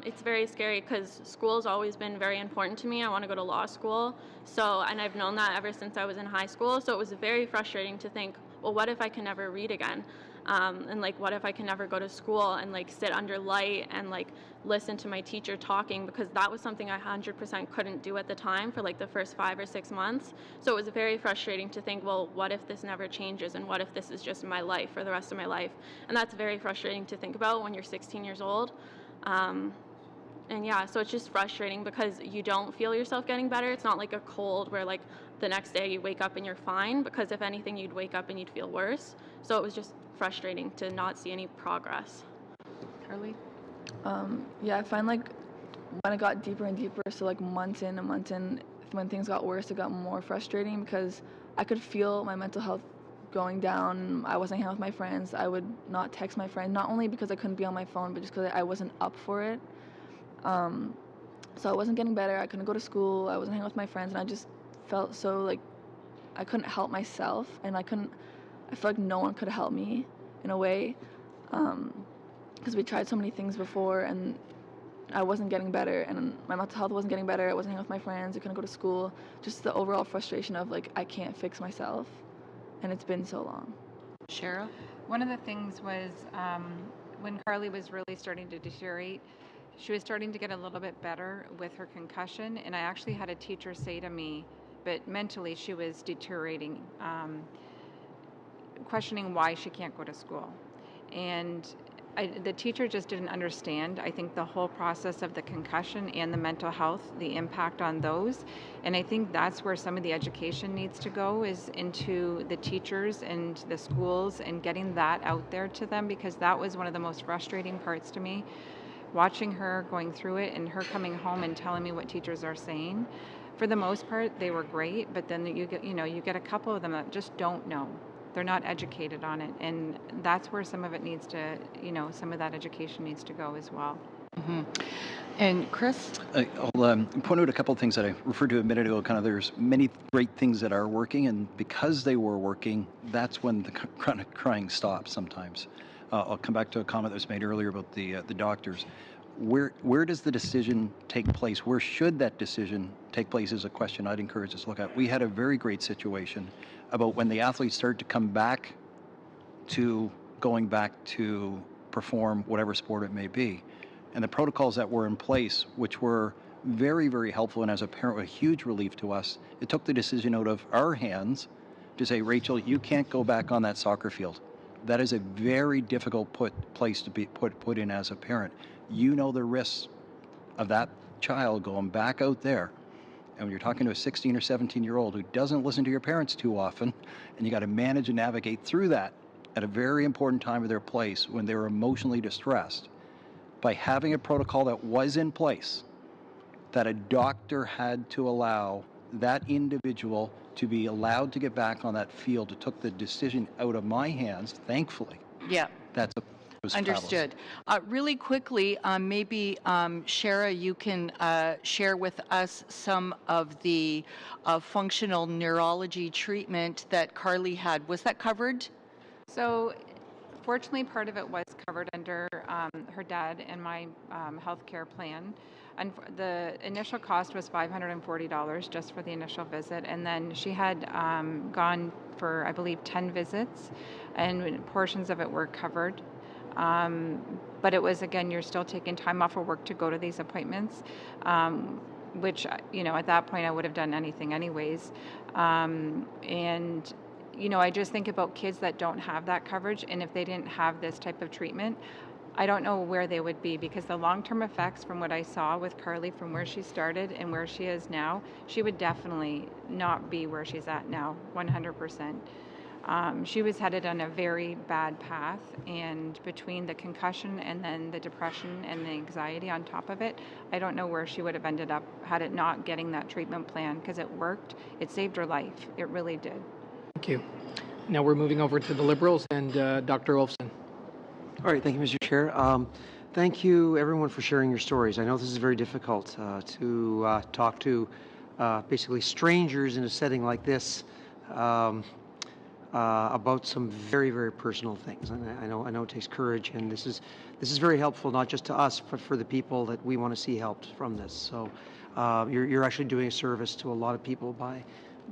It's very scary because school's always been very important to me. I want to go to law school, and I've known that ever since I was in high school. So it was very frustrating to think, well, what if I can never read again? And like, what if I can never go to school and like sit under light and like listen to my teacher talking, because that was something I 100% couldn't do at the time for like the first 5 or 6 months. So it was very frustrating to think, well, what if this never changes, and what if this is just my life for the rest of my life? And that's very frustrating to think about when you're 16 years old. And yeah, so it's just frustrating because you don't feel yourself getting better. It's not like a cold where like the next day you wake up and you're fine, because if anything, you'd wake up and you'd feel worse. So it was just frustrating to not see any progress. Carly? Yeah, I find like when it got deeper and deeper, so like months in, when things got worse, it got more frustrating because I could feel my mental health going down. I wasn't hanging out with my friends. I would not text my friends, not only because I couldn't be on my phone, but just because I wasn't up for it. So I wasn't getting better. I couldn't go to school. I wasn't hanging out with my friends, and I just felt so like I couldn't help myself, and I felt like no one could help me in a way, because we tried so many things before, and I wasn't getting better, and my mental health wasn't getting better. I wasn't hanging out with my friends. I couldn't go to school. Just the overall frustration of like I can't fix myself, and it's been so long. Cheryl? One of the things was when Carly was really starting to deteriorate, she was starting to get a little bit better with her concussion, and I actually had a teacher say to me, but mentally she was deteriorating, questioning why she can't go to school. And the teacher just didn't understand, I think, the whole process of the concussion and the mental health, the impact on those. And I think that's where some of the education needs to go, is into the teachers and the schools and getting that out there to them, because that was one of the most frustrating parts to me, watching her going through it and her coming home and telling me what teachers are saying. For the most part, they were great, but then you get a couple of them that just don't know. They're not educated on it, and that's where some of it needs to, some of that education needs to go as well. Mm-hmm. And Chris? I'll point out a couple of things that I referred to a minute ago. Kind of, there's many great things that are working, and because they were working, that's when the chronic crying stops sometimes. I'll come back to a comment that was made earlier about the doctors. Where does the decision take place? Where should that decision take place is a question I'd encourage us to look at. We had a very great situation about when the athletes start to come back to going back to perform whatever sport it may be. And the protocols that were in place, which were very, very helpful, and as a parent, a huge relief to us, it took the decision out of our hands to say, Rachel, you can't go back on that soccer field. That is a very difficult place to be put in as a parent. You know the risks of that child going back out there. And when you're talking to a 16 or 17-year-old who doesn't listen to your parents too often, and you got to manage and navigate through that at a very important time of their place when they're emotionally distressed, by having a protocol that was in place, that a doctor had to allow that individual to be allowed to get back on that field, it took the decision out of my hands, thankfully. Yeah. Was understood. Really quickly, maybe Shara, you can share with us some of the functional neurology treatment that Carly had. Was that covered? So fortunately, part of it was covered under her dad and my health care plan. And the initial cost was $540 just for the initial visit. And then she had gone for, I believe, 10 visits, and portions of it were covered. But it was, again, you're still taking time off of work to go to these appointments, which, at that point I would have done anything anyways. And I just think about kids that don't have that coverage, and if they didn't have this type of treatment, I don't know where they would be, because the long-term effects from what I saw with Carly, from where she started and where she is now, she would definitely not be where she's at now, 100%. She was headed on a very bad path, and between the concussion and then the depression and the anxiety on top of it, I don't know where she would have ended up had it not getting that treatment plan, because it worked. It saved her life. It really did. Thank you. Now we're moving over to the Liberals and Dr. Olofsson. All right, thank you, Mr. Chair. Thank you, everyone, for sharing your stories. I know this is very difficult to talk to basically strangers in a setting like this about some very, very personal things. And I know it takes courage, and this is very helpful, not just to us, but for the people that we want to see helped from this. So you're actually doing a service to a lot of people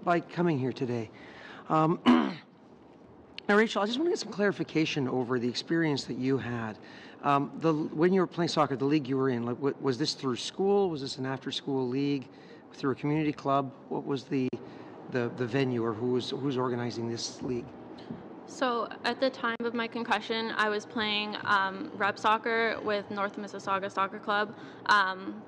by coming here today. Now, Rachel, I just want to get some clarification over the experience that you had. When you were playing soccer, the league you were in, like, was this through school? Was this an after-school league? Through a community club? What was the venue, or who's organizing this league? So at the time of my concussion, I was playing rep soccer with North Mississauga Soccer Club,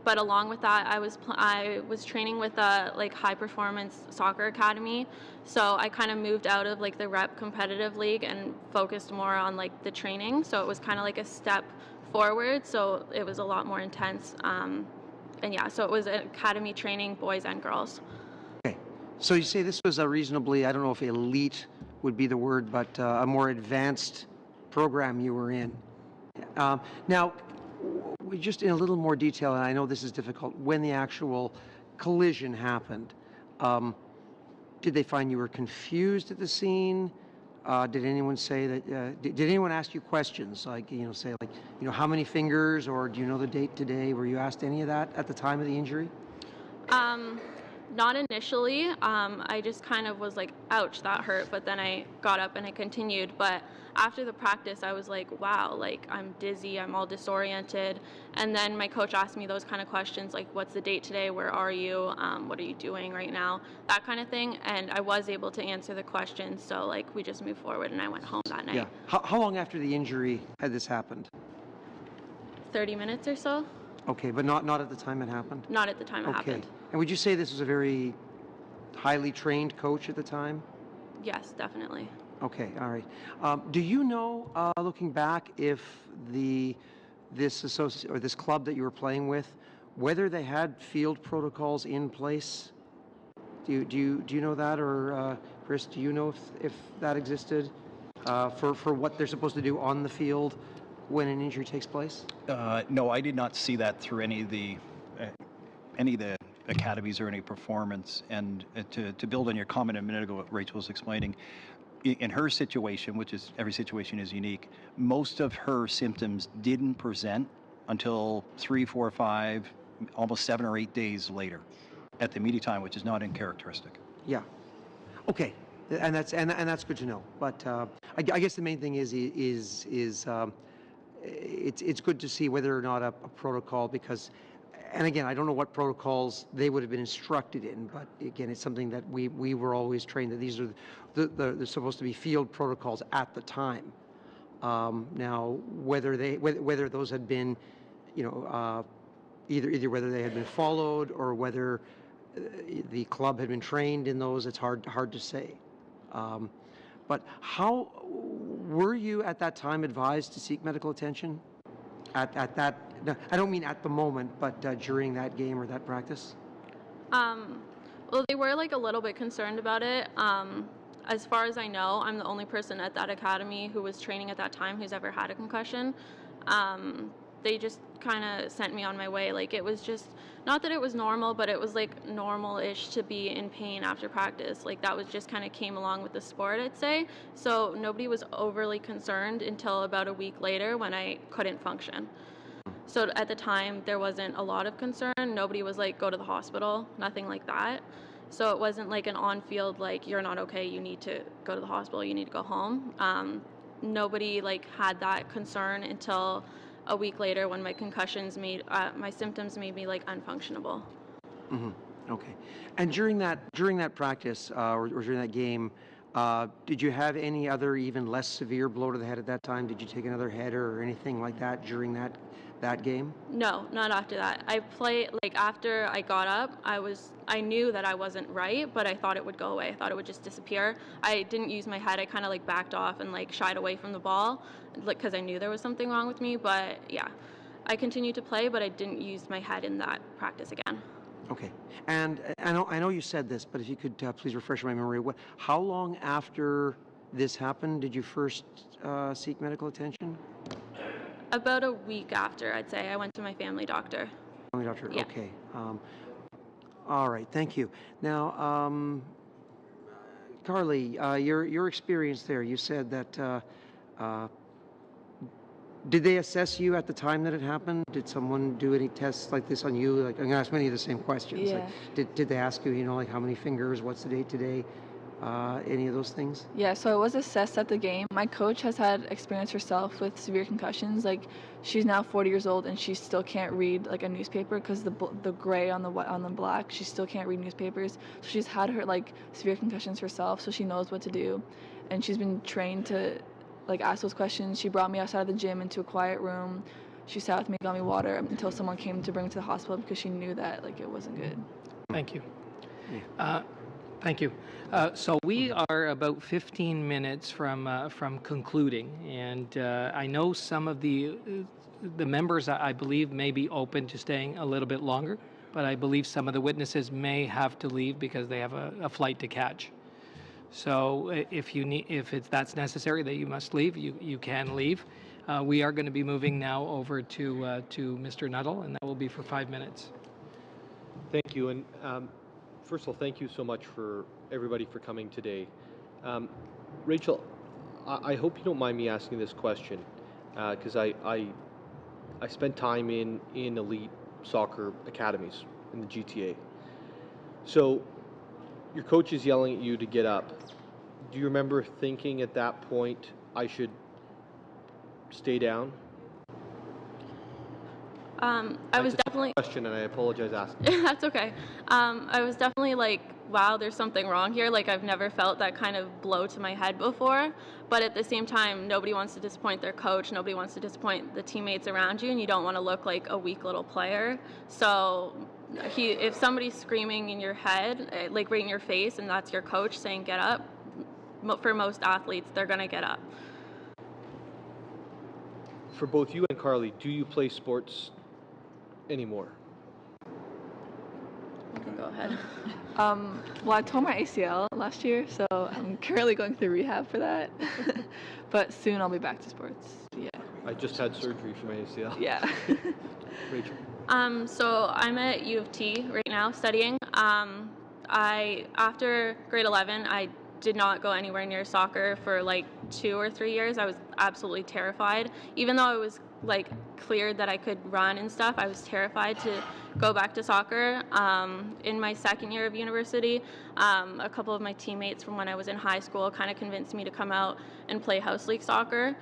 but along with that, I was training with a high performance soccer academy. So I kind of moved out of the rep competitive league and focused more on the training. So it was kind of like a step forward. So it was a lot more intense, and yeah. So it was academy training, boys and girls. Okay, so you say this was a reasonably, I don't know if elite would be the word, but a more advanced program you were in. Now, just in a little more detail, and I know this is difficult, when the actual collision happened, did they find you were confused at the scene? Did anyone say that, did anyone ask you questions, say how many fingers, or do you know the date today? Were you asked any of that at the time of the injury? Not initially. I just kind of was like, ouch, that hurt. But then I got up and I continued. But after the practice, I was like, wow, I'm dizzy, I'm all disoriented. And then my coach asked me those kind of questions, like, what's the date today? Where are you? What are you doing right now? That kind of thing. And I was able to answer the questions. So we just moved forward and I went home that night. Yeah. How long after the injury had this happened? 30 minutes or so. Okay, but not at the time it happened? Not at the time it happened. And would you say this was a very highly trained coach at the time? Yes, definitely. Okay, all right. Do you know, looking back, if this club that you were playing with, whether they had field protocols in place? Do you know that, or Chris, do you know if that existed for what they're supposed to do on the field when an injury takes place? No, I did not see that through any of the academies or any performance. And to build on your comment a minute ago, what Rachel was explaining, in her situation, which is every situation is unique, most of her symptoms didn't present until 3, 4, 5, almost 7 or 8 days later at the immediate time, which is not uncharacteristic. Yeah. Okay. And that's good to know. But I guess the main thing is it's good to see whether or not a protocol, because, and again, I don't know what protocols they would have been instructed in, but again, it's something that we were always trained that these are they're supposed to be field protocols at the time. Now, whether those had been, either whether they had been followed or whether the club had been trained in those, it's hard to say. But how were you at that time advised to seek medical attention? At that, I don't mean at the moment, but during that game or that practice? Well, they were a little bit concerned about it. As far as I know, I'm the only person at that academy who was training at that time who's ever had a concussion. They just kind of sent me on my way. It was just, not that it was normal, but it was normal-ish to be in pain after practice. That was just kind of came along with the sport, I'd say. So nobody was overly concerned until about a week later when I couldn't function. So at the time, there wasn't a lot of concern. Nobody was go to the hospital, nothing like that. So it wasn't an on-field, you're not okay, you need to go to the hospital, you need to go home. Nobody had that concern until a week later when my concussions my symptoms made me unfunctionable. Mm-hmm. Okay. And during that practice or during that game, did you have any other even less severe blow to the head at that time? Did you take another header or anything like that during that game? No, not after that. I played after I got up, I knew that I wasn't right, but I thought it would go away. I thought it would just disappear. I didn't use my head. I kind of backed off and shied away from the ball because I knew there was something wrong with me. But yeah, I continued to play, but I didn't use my head in that practice again. Okay. And I know you said this, but if you could please refresh my memory. How long after this happened did you first seek medical attention? About a week after, I'd say. I went to my family doctor. Family doctor, yeah. Okay. All right, thank you. Now, Carly, your experience there, you said that, did they assess you at the time that it happened? Did someone do any tests like this on you? I'm going to ask many of the same questions. Yeah. Did they ask you, how many fingers, what's the date today? any of those things? Yeah, so I was assessed at the game. My coach has had experience herself with severe concussions. Like, she's now 40 years old and she still can't read like a newspaper because the gray on the black. She still can't read newspapers. So she's had her like severe concussions herself, so she knows what to do, and she's been trained to like ask those questions. She brought me outside of the gym into a quiet room. She sat with me, got me water until someone came to bring me to the hospital because she knew that like it wasn't good. Thank you. Thank you. So we are about 15 minutes from concluding, and I know some of the members, I believe, may be open to staying a little bit longer, but I believe some of the witnesses may have to leave because they have a flight to catch. So if that's necessary that you must leave, you can leave. We are going to be moving now over to Mr. Nuttall, and that will be for 5 minutes. Thank you. And first of all, thank you so much for everybody for coming today. Rachel, I hope you don't mind me asking this question, because I spent time in elite soccer academies in the GTA. So your coach is yelling at you to get up. Do you remember thinking at that point, I should stay down? I was definitely... Question, and I apologize asking. That's okay. I was definitely like, wow, there's something wrong here. Like, I've never felt that kind of blow to my head before. But at the same time, nobody wants to disappoint their coach. Nobody wants to disappoint the teammates around you, and you don't want to look like a weak little player. So if somebody's screaming in your head, like right in your face, and that's your coach saying get up, for most athletes, they're going to get up. For both you and Carly, do you play sports anymore? You can go ahead. Well, I tore my ACL last year, so I'm currently going through rehab for that. But soon I'll be back to sports. Yeah. I just had surgery for my ACL. Yeah. Rachel? So I'm at U of T right now studying. After grade 11, I did not go anywhere near soccer for like 2 or 3 years. I was absolutely terrified. Even though I was like cleared that I could run and stuff, I was terrified to go back to soccer. In my second year of university, a couple of my teammates from when I was in high school kind of convinced me to come out and play house league soccer.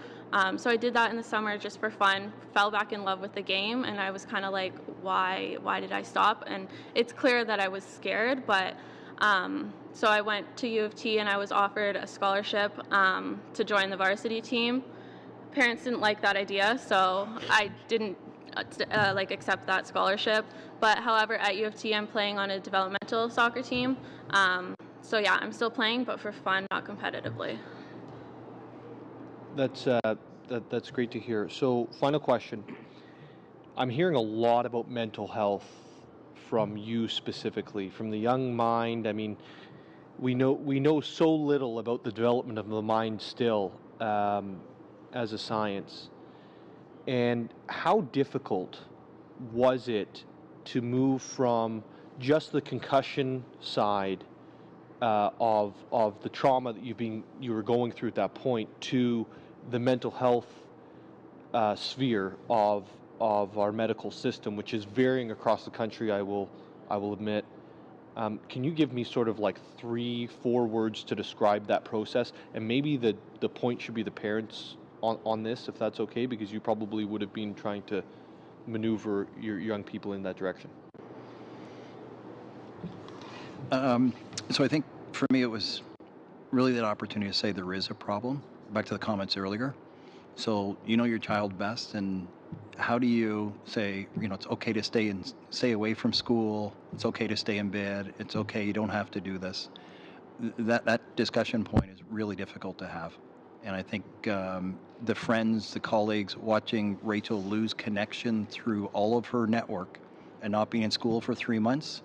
So I did that in the summer just for fun, fell back in love with the game, and I was kind of like, why did I stop? And it's clear that I was scared, but so I went to U of T and I was offered a scholarship to join the varsity team. Parents didn't like that idea, so I didn't accept that scholarship. But however, at U of T, I'm playing on a developmental soccer team. So yeah, I'm still playing, but for fun, not competitively. That's great to hear. So, final question. I'm hearing a lot about mental health from you specifically, from the young mind. I mean, we know so little about the development of the mind still as a science. And how difficult was it to move from just the concussion side of the trauma that you were going through at that point to the mental health sphere of our medical system, which is varying across the country, I will admit. Can you give me sort of like 3-4 words to describe that process? And maybe the point should be the parents on this, if that's okay, because you probably would have been trying to maneuver your young people in that direction. So I think for me it was really that opportunity to say there is a problem, back to the comments earlier. So you know your child best, and how do you say, it's okay to stay away from school, it's okay to stay in bed, it's okay, you don't have to do this. That discussion point is really difficult to have. And I think the friends, the colleagues, watching Rachel lose connection through all of her network and not being in school for 3 months,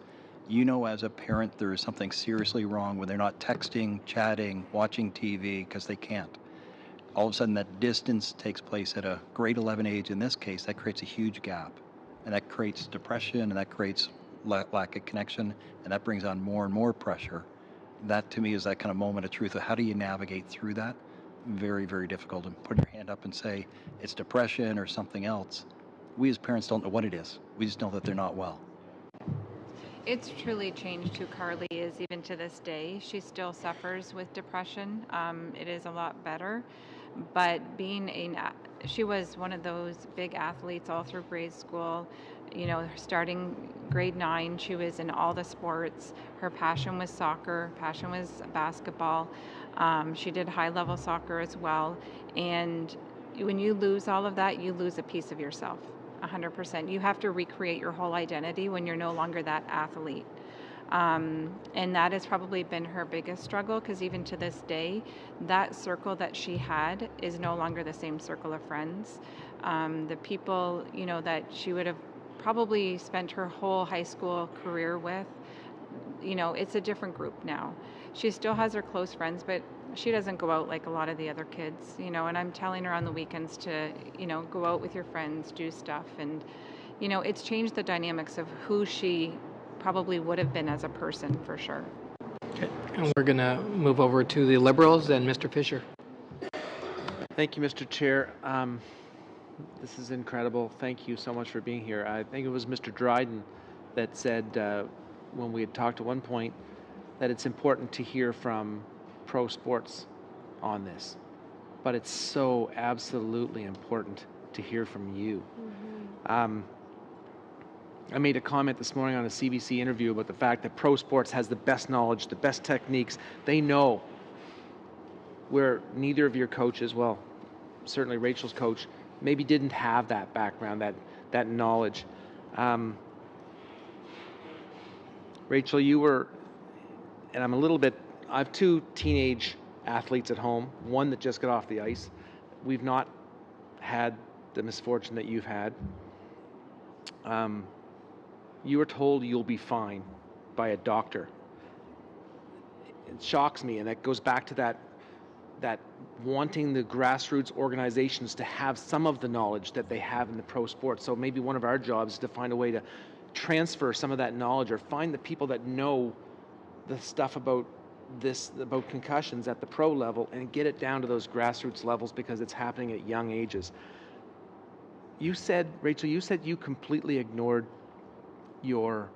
as a parent there is something seriously wrong when they're not texting, chatting, watching TV because they can't. All of a sudden that distance takes place at a grade 11 age. In this case, that creates a huge gap. And that creates depression, and that creates lack of connection, and that brings on more and more pressure. That to me is that kind of moment of truth of how do you navigate through that? Very, very difficult. And put your hand up and say it's depression or something else. We as parents don't know what it is. We just know that they're not well. It's truly changed who Carly is even to this day. She still suffers with depression. It is a lot better, but she was one of those big athletes all through grade school. You know, starting grade 9, she was in all the sports. Her passion was soccer, passion was basketball. She did high-level soccer as well. And when you lose all of that, you lose a piece of yourself. 100%. You have to recreate your whole identity when you're no longer that athlete. And that has probably been her biggest struggle, because even to this day, that circle that she had is no longer the same circle of friends. The people, you know, that she would have probably spent her whole high school career with, you know, it's a different group now. She still has her close friends, but she doesn't go out like a lot of the other kids, you know, and I'm telling her on the weekends to, you know, go out with your friends, do stuff. And, you know, it's changed the dynamics of who she probably would have been as a person, for sure. Okay. And we're going to move over to the Liberals and Mr. Fisher. Thank you, Mr. Chair. This is incredible. Thank you so much for being here. I think it was Mr. Dryden that said when we had talked at one point that it's important to hear from pro sports on this, but it's so absolutely important to hear from you. Mm-hmm. I made a comment this morning on a CBC interview about the fact that pro sports has the best knowledge, the best techniques. They know where neither of your coaches, well, certainly Rachel's coach, maybe didn't have that background, that knowledge. Rachel, you were, and I have 2 teenage athletes at home, one that just got off the ice. We've not had the misfortune that you've had. You were told you'll be fine by a doctor. It shocks me, and that goes back to that wanting the grassroots organizations to have some of the knowledge that they have in the pro sports. So maybe one of our jobs is to find a way to transfer some of that knowledge, or find the people that know the stuff about concussions at the pro level and get it down to those grassroots levels, because it's happening at young ages. Rachel, you said you completely ignored your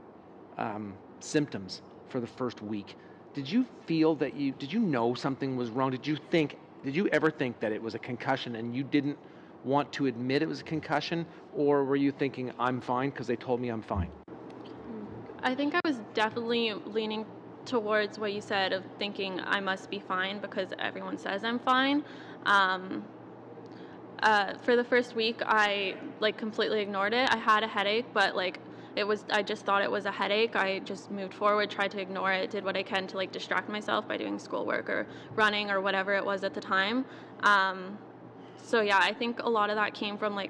symptoms for the first week. Did you feel that did you know something was wrong? Did you ever think that it was a concussion and you didn't want to admit it was a concussion? Or were you thinking, I'm fine because they told me I'm fine? I think I was definitely leaning towards what you said, of thinking I must be fine because everyone says I'm fine. For the first week, I completely ignored it. I had a headache, but I just thought it was a headache. I just moved forward, tried to ignore it, did what I can to distract myself by doing schoolwork or running or whatever it was at the time. So yeah, I think a lot of that came from my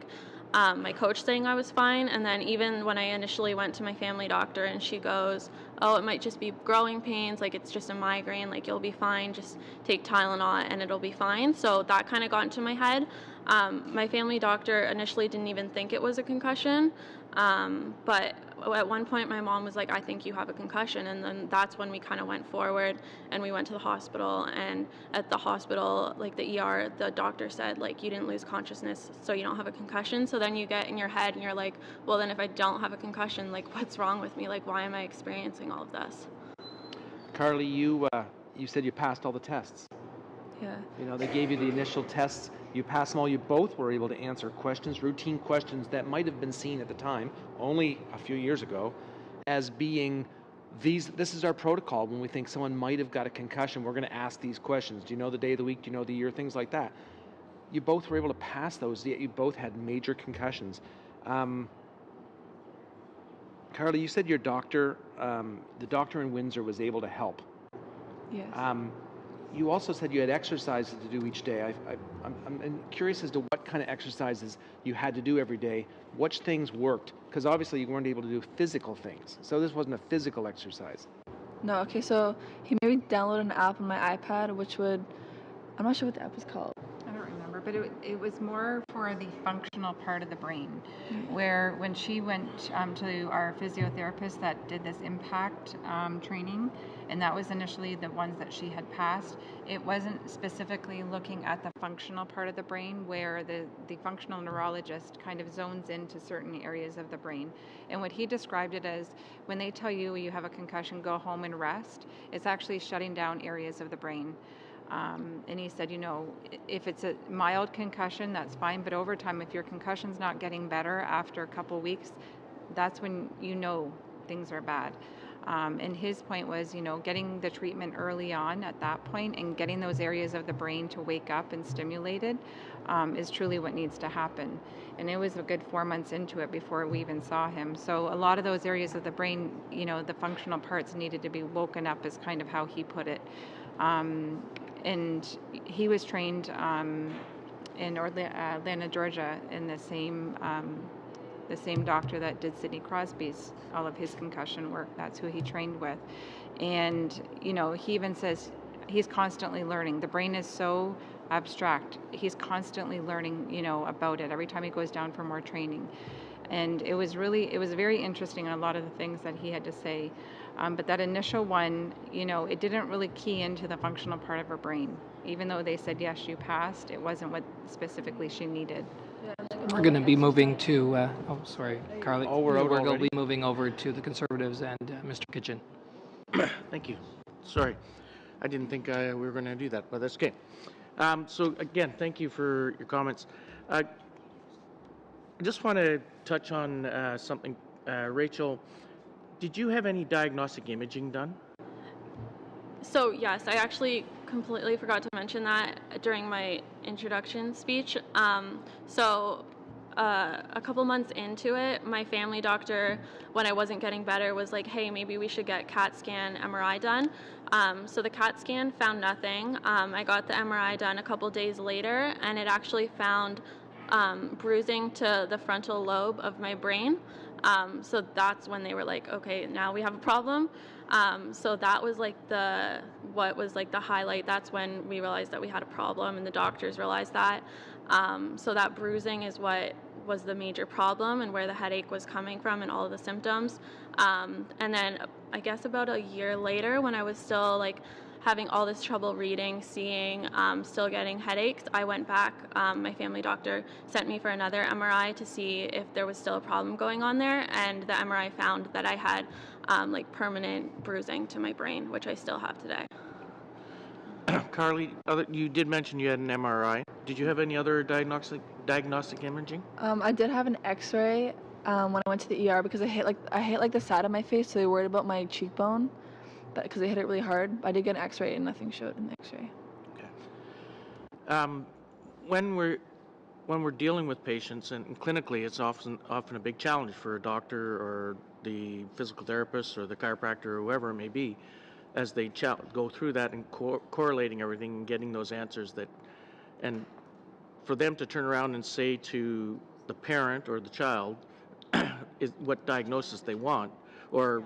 coach saying I was fine, and then even when I initially went to my family doctor and she goes, oh, it might just be growing pains, it's just a migraine, you'll be fine, just take Tylenol and it'll be fine. So that kind of got into my head. My family doctor initially didn't even think it was a concussion, but at one point my mom was like, I think you have a concussion, and then that's when we kind of went forward and we went to the hospital. And at the hospital, the ER, the doctor said you didn't lose consciousness, so you don't have a concussion. So then you get in your head and you're like, well, then if I don't have a concussion, what's wrong with me? Why am I experiencing all of this? Carly, you said you passed all the tests. Yeah. They gave you the initial tests. You passed them all. You both were able to answer questions, routine questions that might have been seen at the time, only a few years ago, as being this is our protocol. When we think someone might have got a concussion, we're going to ask these questions. Do you know the day of the week? Do you know the year? Things like that. You both were able to pass those, yet you both had major concussions. Carly, you said your doctor, the doctor in Windsor, was able to help. Yes. You also said you had exercises to do each day. I'm curious as to what kind of exercises you had to do every day, which things worked, because obviously you weren't able to do physical things. So this wasn't a physical exercise. No, okay, so he made me download an app on my iPad, which I'm not sure what the app is called. I don't remember, over, but it was more for the functional part of the brain, where when she went to our physiotherapist that did this impact training, and that was initially the ones that she had passed, it wasn't specifically looking at the functional part of the brain, where the functional neurologist kind of zones into certain areas of the brain. And what he described it as, when they tell you you have a concussion, go home and rest, it's actually shutting down areas of the brain. And he said, if it's a mild concussion, that's fine, but over time, if your concussion's not getting better after a couple weeks, that's when things are bad. And his point was, getting the treatment early on at that point and getting those areas of the brain to wake up and stimulated is truly what needs to happen. And it was a good 4 months into it before we even saw him. So a lot of those areas of the brain, the functional parts needed to be woken up, is kind of how he put it. And he was trained in Atlanta, Georgia, in the same doctor that did Sidney Crosby's, all of his concussion work. That's who he trained with. And, he even says he's constantly learning. The brain is so abstract. He's constantly learning, about it every time he goes down for more training. And it was very interesting on a lot of the things that he had to say. But that initial one, it didn't really key into the functional part of her brain. Even though they said, yes, you passed, it wasn't what specifically she needed. We're going to be moving to, Carly. Oh, we're out going to already? be moving over to the Conservatives and Mr. Kitchen. Thank you. Sorry. I didn't think we were going to do that, but that's okay. So again, thank you for your comments. I just want to touch on something. Rachel, did you have any diagnostic imaging done? So yes, I actually completely forgot to mention that during my introduction speech. A couple months into it, my family doctor, when I wasn't getting better, was like, hey, maybe we should get CAT scan, MRI done. So the CAT scan found nothing. I got the MRI done a couple days later, and it actually found bruising to the frontal lobe of my brain. So that's when they were like, okay, now we have a problem. So that was like the highlight. That's when we realized that we had a problem, and the doctors realized that. So that bruising is what was the major problem and where the headache was coming from and all of the symptoms. And then I guess about a year later, when I was still having all this trouble reading, seeing, still getting headaches, I went back. My family doctor sent me for another MRI to see if there was still a problem going on there, and the MRI found that I had permanent bruising to my brain, which I still have today. Carly, you did mention you had an MRI. Did you have any other diagnostic imaging? I did have an X-ray when I went to the ER because I hit the side of my face, so they worried about my cheekbone, because they hit it really hard. I did get an X-ray and nothing showed in the X-ray. Okay. When we're dealing with patients, and clinically, it's often a big challenge for a doctor or the physical therapist or the chiropractor or whoever it may be, as they go through that and correlating everything and getting those answers and for them to turn around and say to the parent or the child is what diagnosis they want, or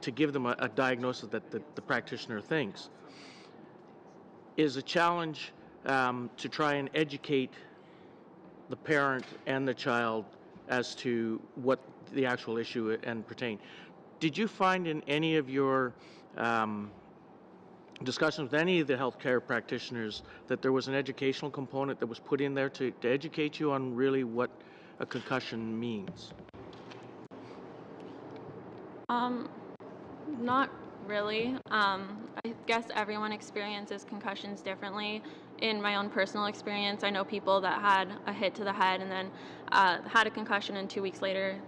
to give them a diagnosis that the practitioner thinks, is a challenge to try and educate the parent and the child as to what the actual issue and pertain. Did you find in any of your discussions with any of the healthcare practitioners that there was an educational component that was put in there to educate you on really what a concussion means? Not really. I guess everyone experiences concussions differently. In my own personal experience, I know people that had a hit to the head and then had a concussion, and 2 weeks later,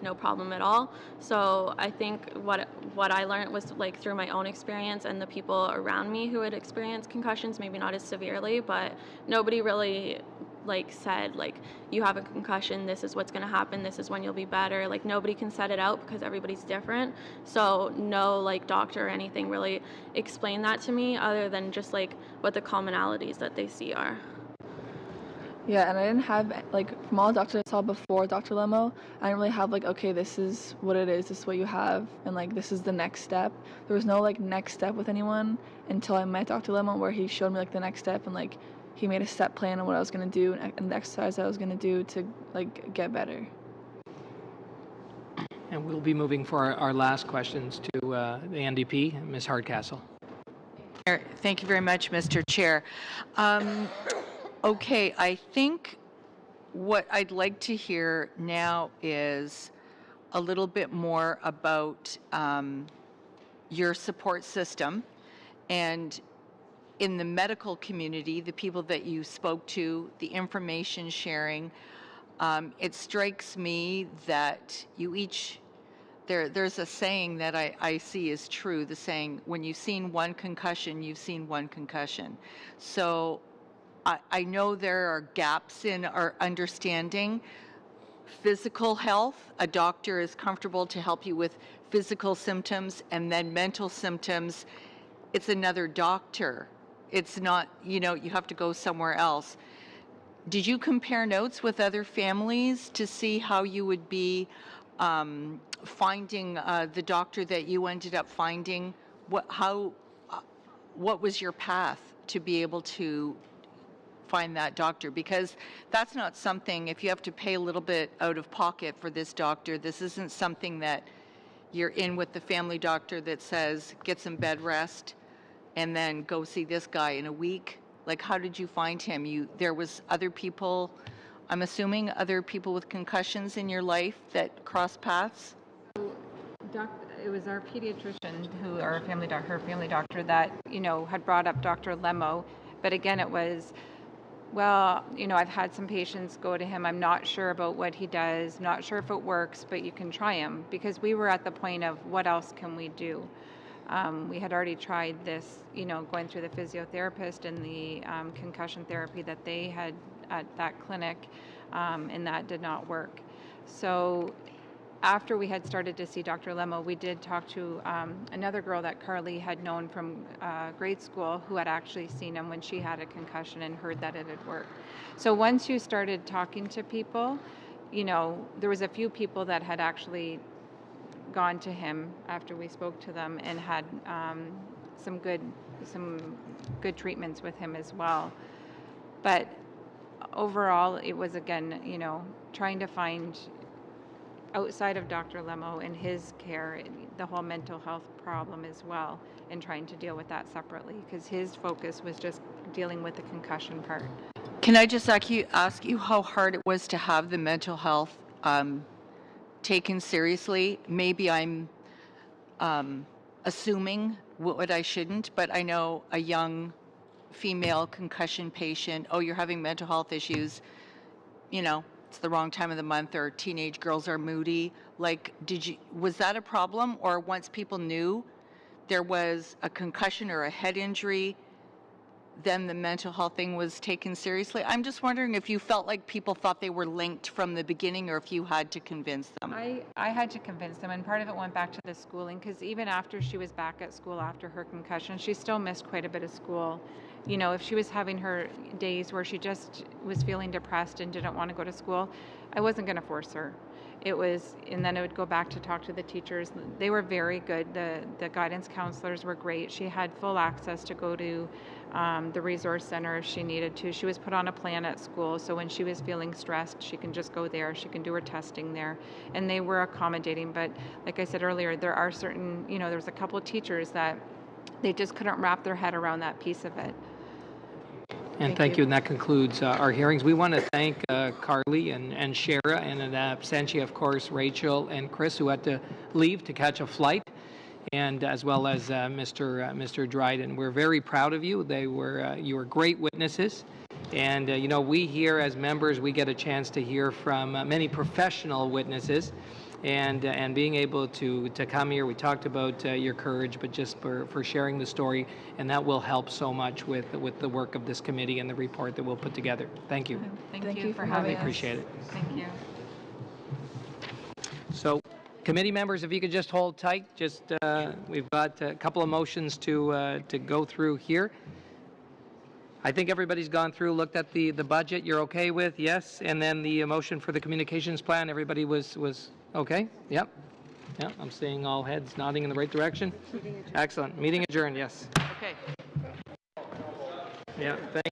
no problem at all. So I think what I learned was through my own experience and the people around me who had experienced concussions, maybe not as severely, but nobody really said you have a concussion, this is what's going to happen, this is when you'll be better. Nobody can set it out because everybody's different. So no doctor or anything really explained that to me, other than just what the commonalities that they see are. Yeah, and I didn't have, from all the doctors I saw before Dr. Lemo, I didn't really have, okay, this is what it is, this is what you have, and, this is the next step. There was no, next step with anyone until I met Dr. Lemo, where he showed me, the next step, and, he made a set plan on what I was going to do and the exercise I was going to do to like get better. And we'll be moving for our last questions to the NDP, Ms. Hardcastle. Thank you very much, Mr. Chair. Okay, I think what I'd like to hear now is a little bit more about your support system, and in the medical community, the people that you spoke to, the information sharing. It strikes me that you each, there's a saying that I see is true, the saying, when you've seen one concussion, you've seen one concussion. So I know there are gaps in our understanding. Physical health, a doctor is comfortable to help you with physical symptoms, and then mental symptoms, it's another doctor. It's not, you have to go somewhere else. Did you compare notes with other families to see how you would be finding the doctor that you ended up finding? What was your path to be able to find that doctor? Because that's not something, if you have to pay a little bit out of pocket for this doctor, this isn't something that you're in with the family doctor that says, get some bed rest and then go see this guy in a week. Like, how did you find him? There was other people, I'm assuming other people with concussions in your life that crossed paths? It was our pediatrician, her family doctor that, had brought up Dr. Lemo. But again, it was, well, I've had some patients go to him. I'm not sure about what he does, not sure if it works, but you can try him. Because we were at the point of what else can we do? We had already tried this, going through the physiotherapist and the concussion therapy that they had at that clinic, and that did not work. So after we had started to see Dr. Lemo, we did talk to another girl that Carly had known from grade school who had actually seen him when she had a concussion and heard that it had worked. So once you started talking to people, there was a few people that had actually gone to him after we spoke to them and had some good treatments with him as well. But overall, it was, again, trying to find outside of Dr. Lemo and his care, the whole mental health problem as well, and trying to deal with that separately, because his focus was just dealing with the concussion part. Can I just ask you how hard it was to have the mental health taken seriously? Maybe I'm assuming what I shouldn't, but I know a young female concussion patient, oh, you're having mental health issues, it's the wrong time of the month, or teenage girls are moody. Like, was that a problem? Or once people knew there was a concussion or a head injury, then the mental health thing was taken seriously? I'm just wondering if you felt like people thought they were linked from the beginning, or if you had to convince them. I had to convince them, and part of it went back to the schooling, because even after she was back at school after her concussion, she still missed quite a bit of school. If she was having her days where she just was feeling depressed and didn't want to go to school, I wasn't going to force her. And then it would go back to talk to the teachers. They were very good. The guidance counselors were great. She had full access to go to the resource center if she needed to. She was put on a plan at school, so when she was feeling stressed, she can just go there. She can do her testing there. And they were accommodating. But like I said earlier, there are certain, there's a couple of teachers that they just couldn't wrap their head around that piece of it. And thank you. And that concludes our hearings. We want to thank Carly and Shara, and in absentia, of course, Rachel and Chris, who had to leave to catch a flight, and as well as Mr. Dryden. We're very proud of you. You were great witnesses. And, we here as members, we get a chance to hear from many professional witnesses. And being able to come here, we talked about your courage, but just for sharing the story, and that will help so much with the work of this committee and the report that we'll put together. Thank you. Thank you for having us. I appreciate it. Thank you. So, committee members, if you could just hold tight, we've got a couple of motions to go through here. I think everybody's gone through, looked at the budget. You're okay with? Yes. And then the motion for the communications plan, everybody was okay? Yep. Yeah, I'm seeing all heads nodding in the right direction. Excellent. Meeting adjourned, yes. Okay. Yeah, thank